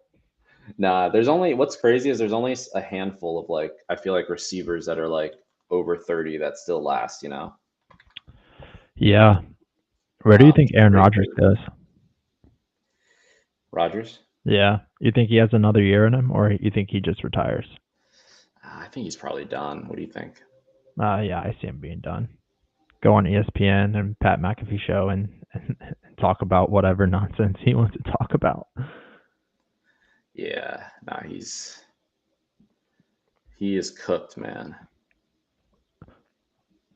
Nah, there's only what's crazy is there's only a handful of like I feel like receivers that are like over 30 that still last, you know. Yeah. Where do you Wow, think Aaron pretty Rodgers crazy. goes? Rodgers? Yeah. You think he has another year in him, or you think he just retires? I think he's probably done. What do you think? Yeah, I see him being done. Go on ESPN and Pat McAfee show and talk about whatever nonsense he wants to talk about. Yeah, nah, he is cooked, man.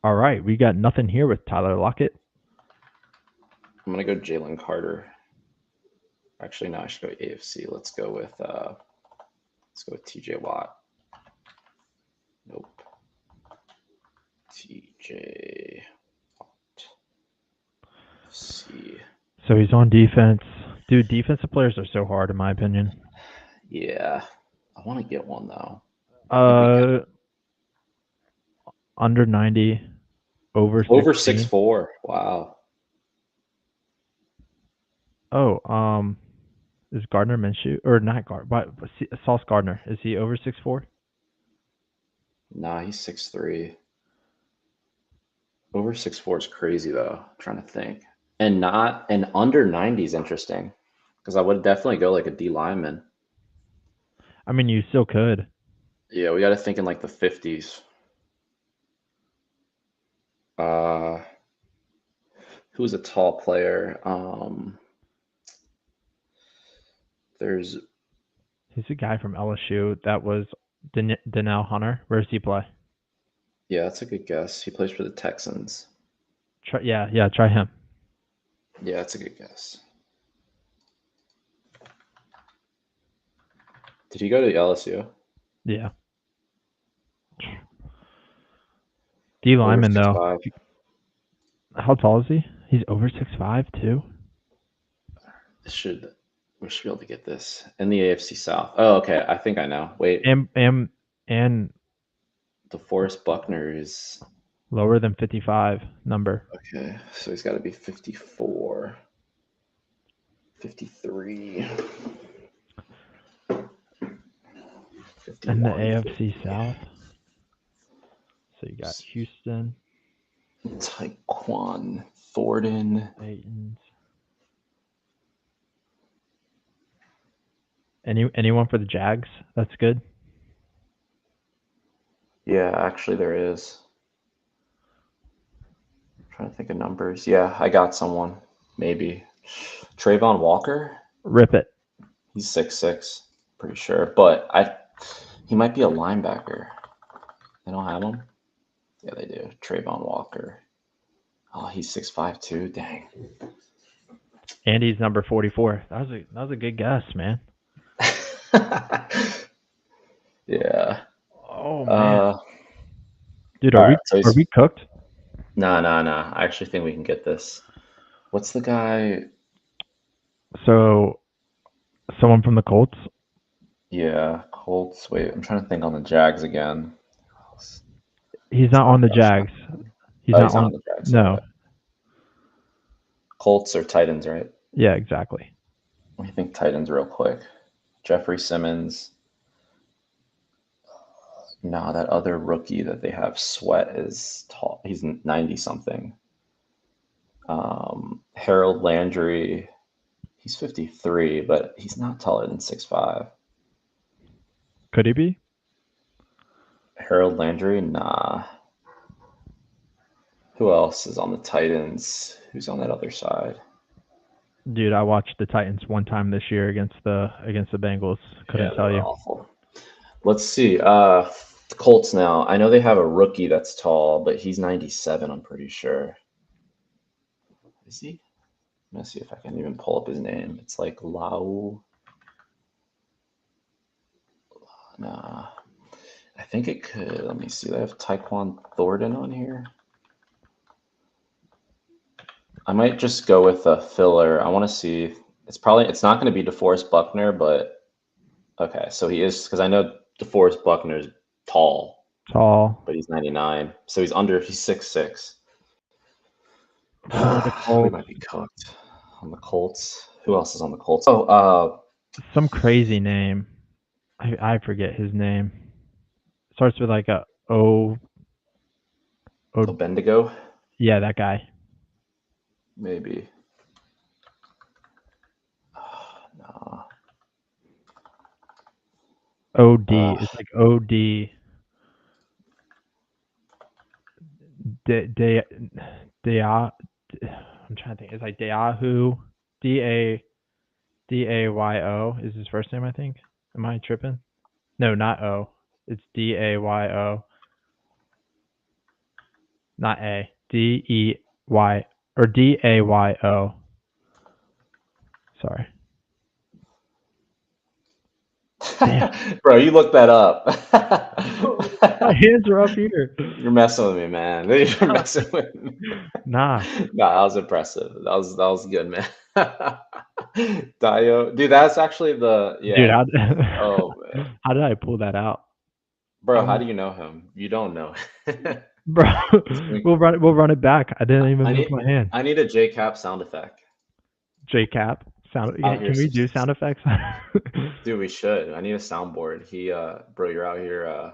All right, we got nothing here with Tyler Lockett. I'm gonna go Jalen Carter. Actually, no, I should go AFC. Let's go with TJ Watt. Nope. TJ Watt. See. So he's on defense. Dude, defensive players are so hard in my opinion. Yeah. I want to get one though. Under 90, over 16. 6'4". Wow. Oh, is Gardner Minshew or not Gardner? But Sauce Gardner, is he over 6'4"? Nah, he's 6'3". Over 6'4" is crazy though. I'm trying to think. And under 90 is interesting. Because I would definitely go like a D lineman. I mean, you still could. Yeah, we got to think in like the 50s. Who's a tall player? He's a guy from LSU that was Danielle Hunter. Where does he play? Yeah, that's a good guess. He plays for the Texans. Try him. Yeah, that's a good guess. Did he go to LSU? Yeah. D lineman though. How tall is he? He's over 6'5" too. We should be able to get this in the AFC South. Oh, okay. I think I know. Wait. And DeForest Buckner is lower than 55 number. Okay, so he's got to be 54, 53. And the AFC South. So you got Houston. Tyquan Thornton. Titans. Anyone for the Jags? That's good. Yeah, actually there is. I'm trying to think of numbers. Yeah, I got someone. Maybe. Trayvon Walker? Rip it. He's 6'6", pretty sure. But he might be a linebacker. They don't have him? Yeah, they do. Trayvon Walker. Oh, he's 6'5" too. Dang. And he's number 44. That was a good guess, man. Yeah. Oh man. Dude, are we cooked? Nah. I actually think we can get this. What's the guy? So, someone from the Colts? Yeah, Colts. Wait, I'm trying to think on the Jags again. He's not on the Jags. He's not on the Jags. No. Colts or Titans, right? Yeah, exactly. Let me think Titans real quick. Jeffrey Simmons. No, that other rookie that they have, Sweat, is tall. He's 90-something. Harold Landry. He's 53, but he's not taller than 6'5". Could he be? Harold Landry? Nah. Who else is on the Titans? Who's on that other side? Dude, I watched the Titans one time this year against the Bengals. Couldn't tell they're you. awful. Let's see. Colts now. I know they have a rookie that's tall, but he's 97, I'm pretty sure. Is he? I'm gonna see if I can even pull up his name. It's like Lau. Nah. I think it could. Let me see. They have Tyquan Thornton on here. I might just go with a filler. I want to see. It's not going to be DeForest Buckner, but okay. So he is, because I know DeForest Buckner is tall, but he's 99. So he's 6'6". We might be cooked on the Colts. Who else is on the Colts? Some crazy name. I forget his name. Starts with like a O. Bendigo? Yeah, that guy. Maybe. No. OD. It's like OD. I'm trying to think. It's like Dayahu. Dayo is his first name, I think. Am I tripping? No, not O. It's Dayo. Not A. Dey or Dayo. Sorry. Bro, you look that up. My hands are up here. You're messing with me, man. You're messing with me. Nah. That was impressive. That was good, man. Dio, dude, that's actually the Dude, oh man. How did I pull that out? Bro, how do you know him? You don't know. Bro, we'll run it back. I didn't even move my hand. I need a JCap sound effect. JCap sound. Can we do sound effects? Dude, we should. I need a soundboard. Bro, you're out here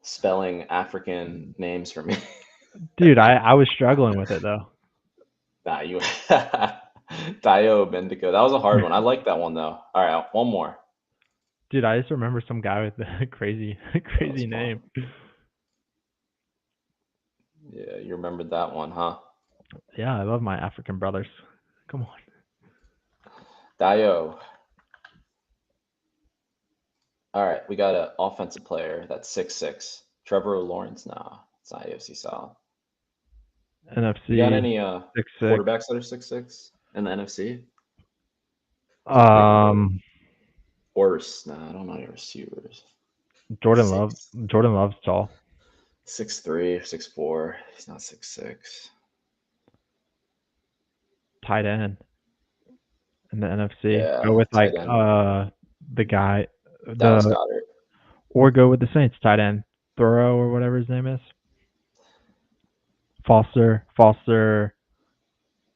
spelling African names for me. Dude, I was struggling with it though. Nah, you Dio Bendigo. That was a hard one. I like that one though. All right, one more. Dude, I just remember some guy with a crazy name. Yeah, you remembered that one, huh? Yeah, I love my African brothers. Come on. Dio. All right, we got an offensive player that's 6'6". Trevor Lawrence. Nah, it's not AFC South. NFC. You got any quarterbacks that are 6'6" in the NFC? Or I don't know any receivers. Jordan Love's tall. 6'3", 6'4". He's not 6'6". Tight end in the NFC. Yeah, go with like the guy, Dallas Goedert. Or go with the Saints tight end, Thoreau or whatever his name is. Foster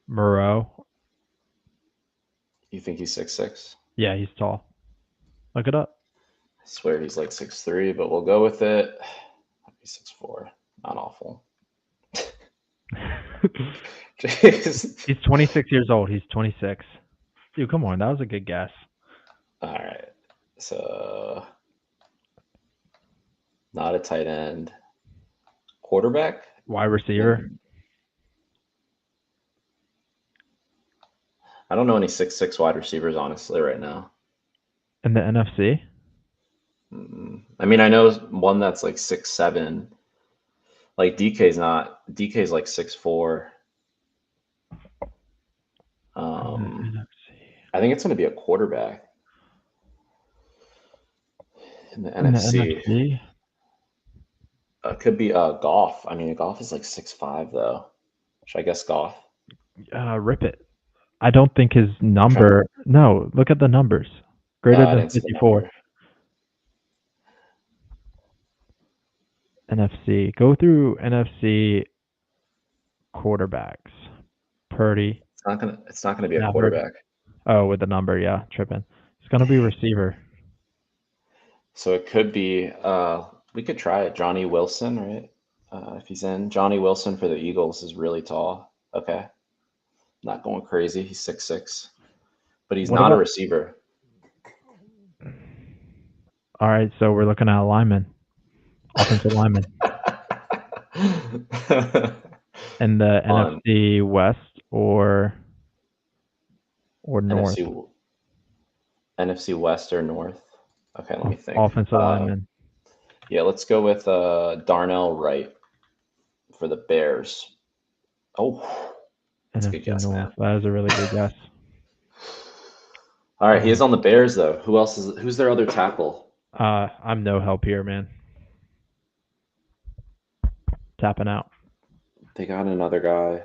Moreau. You think he's 6'6"? Yeah, he's tall. Look it up. I swear he's like 6'3", but we'll go with it. He's 6'4". Not awful. He's 26 years old. He's 26. Dude, come on. That was a good guess. All right. So, not a tight end. Quarterback? Wide receiver? I don't know any 6'6" wide receivers, honestly, right now. In the NFC? I mean, I know one that's like 6'7". Like DK's like 6'4". I think it's going to be a quarterback in the NFC. It could be Goff. I mean, Goff is like 6'5", though. Should I guess Goff? Rip it. I don't think his number. No, look at the numbers. Greater than 54. NFC. Go through NFC quarterbacks. Purdy. It's not gonna be a quarterback. Oh, with the number, yeah, tripping. It's gonna be receiver. So it could be. We could try it. Johnny Wilson, right? If he's in. Johnny Wilson for the Eagles is really tall. Okay. Not going crazy. He's 6'6". but he's What not a about- receiver. All right, so we're looking at a lineman, offensive lineman, in the Fun. NFC West or North. NFC West or North. Okay, let me think. Offensive lineman. Yeah, let's go with Darnell Wright for the Bears. Oh, that's a good NFC guess, North. man. That is a really good guess. All right, he is on the Bears though. Who's their other tackle? I'm no help here, man. Tapping out. They got another guy.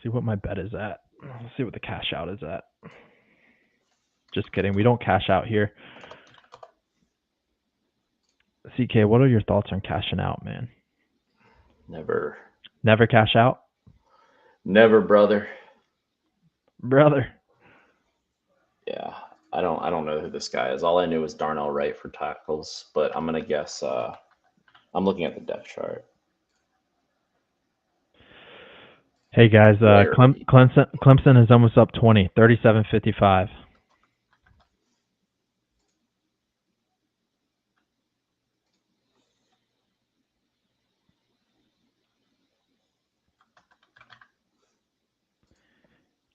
See what my bet is at. Let's see what the cash out is at. Just kidding. We don't cash out here. CK, what are your thoughts on cashing out, man? Never, Cash out? never, brother. Brother. Yeah, I don't know who this guy is. All I knew was Darnell Wright for tackles, but I'm gonna guess. I'm looking at the depth chart. Hey guys, Larry. Clemson is almost up 20, 37-55.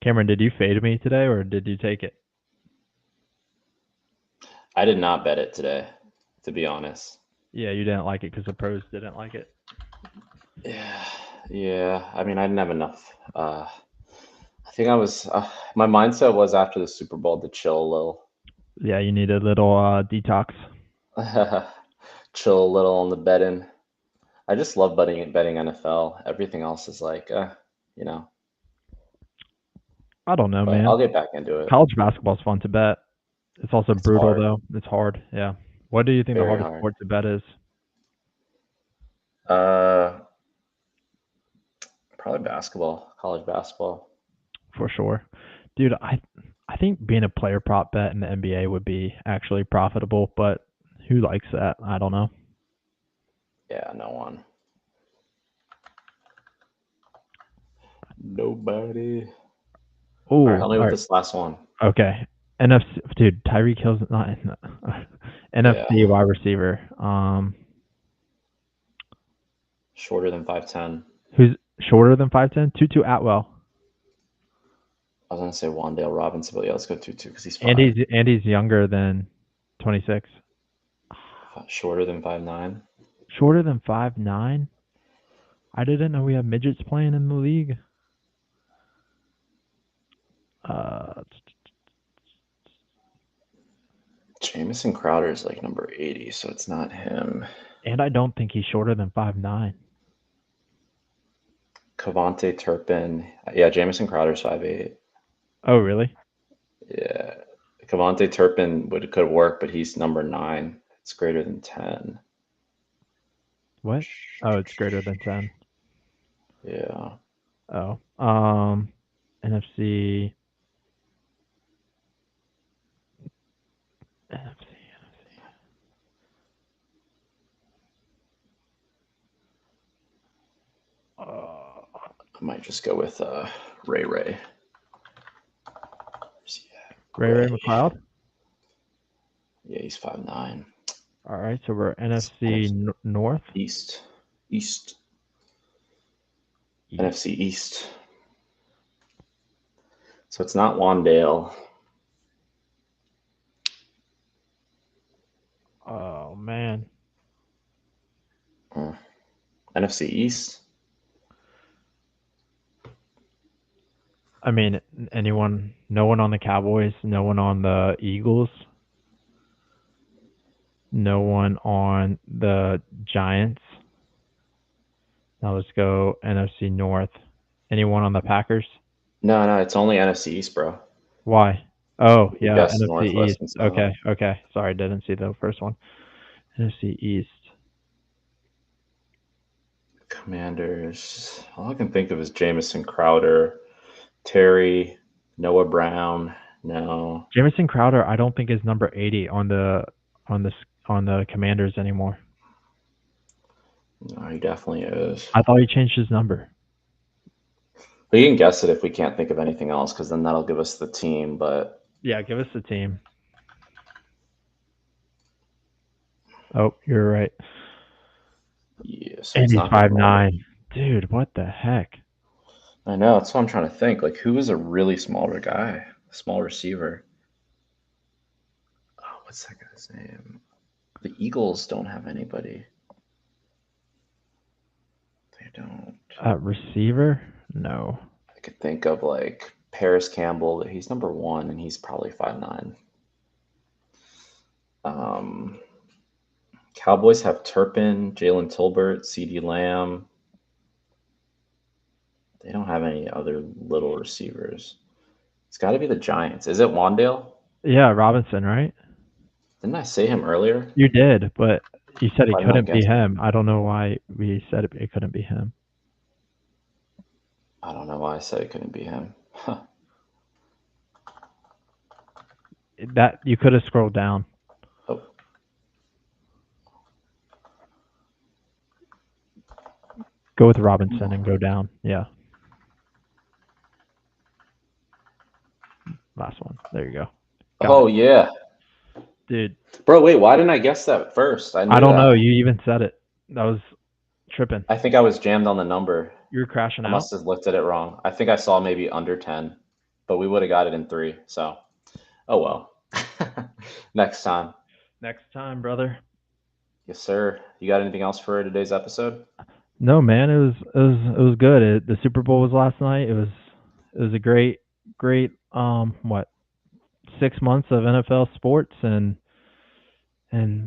Cameron, did you fade me today or did you take it? I did not bet it today, to be honest. Yeah, you didn't like it because the pros didn't like it. Yeah. I mean, I didn't have enough. I think I was. My mindset was after the Super Bowl to chill a little, Yeah, you need a little detox. chill a little on the betting. I just love betting NFL. Everything else is like, you know. I don't know, But man. I'll get back into it. College basketball's fun to bet. It's also brutal hard. though. It's hard. Yeah. What do you think the Very hardest hard. sport to bet is? Probably basketball, college basketball. For sure. Dude, I think being a player prop bet in the NBA would be actually profitable, but who likes that? I don't know. Yeah, no one. Nobody. Oh, All right, help me with this last one. Okay. NFC, dude, Tyreek Hill's not in the NFC wide receiver. Shorter than 5'10". Who's shorter than 5'10"? Tutu Atwell. I was gonna say Wandale Robinson, but yeah, let's go 2-2 because he's 5. And he's younger than 26. Shorter than 5'9". Shorter than 5'9"? I didn't know we have midgets playing in the league. Jamison Crowder is like number 80, so it's not him. And I don't think he's shorter than 5'9". Cavante Turpin. Yeah, Jamison Crowder's 5'8". Oh, really? Yeah. Cavante Turpin could work, but he's number 9. It's greater than 10. What? Oh, it's greater than 10. Yeah. Oh. NFC. I might just go with Ray. Ray McLeod? Yeah, he's 5'9". All right, so we're NFC North. East. NFC East. So it's not Wandale. Oh, man. NFC East. I mean, no one on the Cowboys, no one on the Eagles, no one on the Giants. Now let's go NFC North. Anyone on the Packers? No, it's only NFC East, bro. Why? Oh, You yeah, guessed NFC Northwest East. and South. Okay. Sorry, didn't see the first one. NFC East. Commanders. All I can think of is Jamison Crowder, Terry, Noah Brown. No. Jamison Crowder, I don't think is number 80 on the Commanders anymore. No, he definitely is. I thought he changed his number. We can guess it if we can't think of anything else, because then that'll give us the team. But Yeah, give us the team. Oh, you're right. yeah, so And he's he's not gonna roll. 5'9". Dude, what the heck? I know. That's what I'm trying to think. Like, who is a really smaller guy, small receiver? Oh, what's that guy's name? The Eagles don't have anybody. They don't. Receiver? No. I could think of like Paris Campbell. He's number 1, and he's probably 5'9". Cowboys have Turpin, Jalen Tolbert, CeeDee Lamb. They don't have any other little receivers. It's got to be the Giants. Is it Wandale? Yeah, Robinson, right? Didn't I say him earlier? You did, but you said it Why did I couldn't be guess? him. I don't know why we said it couldn't be him. I don't know why I said it couldn't be him. That you could have scrolled down. Oh, Go with Robinson and go down. Yeah. Last one. There you go. Got oh yeah, Dude, bro. Wait, why didn't I guess that first? I knew I don't that. know. You even said it. That was tripping. I think I was jammed on the number. You were crashing I out. must have looked at it wrong. I think I saw maybe under 10, but we would have got it in 3. So, oh well. Next time. Next time, brother. Yes, sir. You got anything else for today's episode? No, man. It was good. The Super Bowl was last night. It was a great 6 months of NFL sports and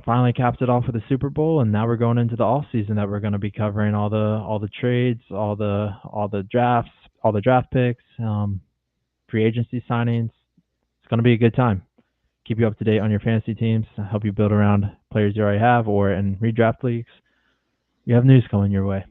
finally capped it off with the Super Bowl, and now we're going into the off season that we're going to be covering all the trades, all the drafts, all the draft picks, free agency signings. It's going to be a good time. Keep you up to date on your fantasy teams, help you build around players you already have, or in redraft leagues. You have news coming your way.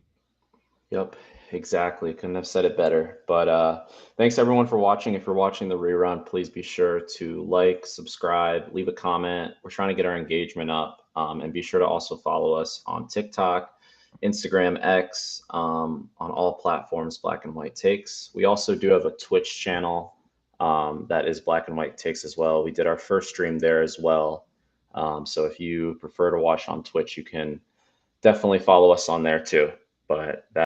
Yep, exactly. Couldn't have said it better. But thanks everyone for watching. If you're watching the rerun, please be sure to like, subscribe, leave a comment. We're trying to get our engagement up. And be sure to also follow us on TikTok, Instagram, X, on all platforms, Black and White Takes. We also do have a Twitch channel that is Black and White Takes as well. We did our first stream there as well. So if you prefer to watch on Twitch, you can definitely follow us on there too. But that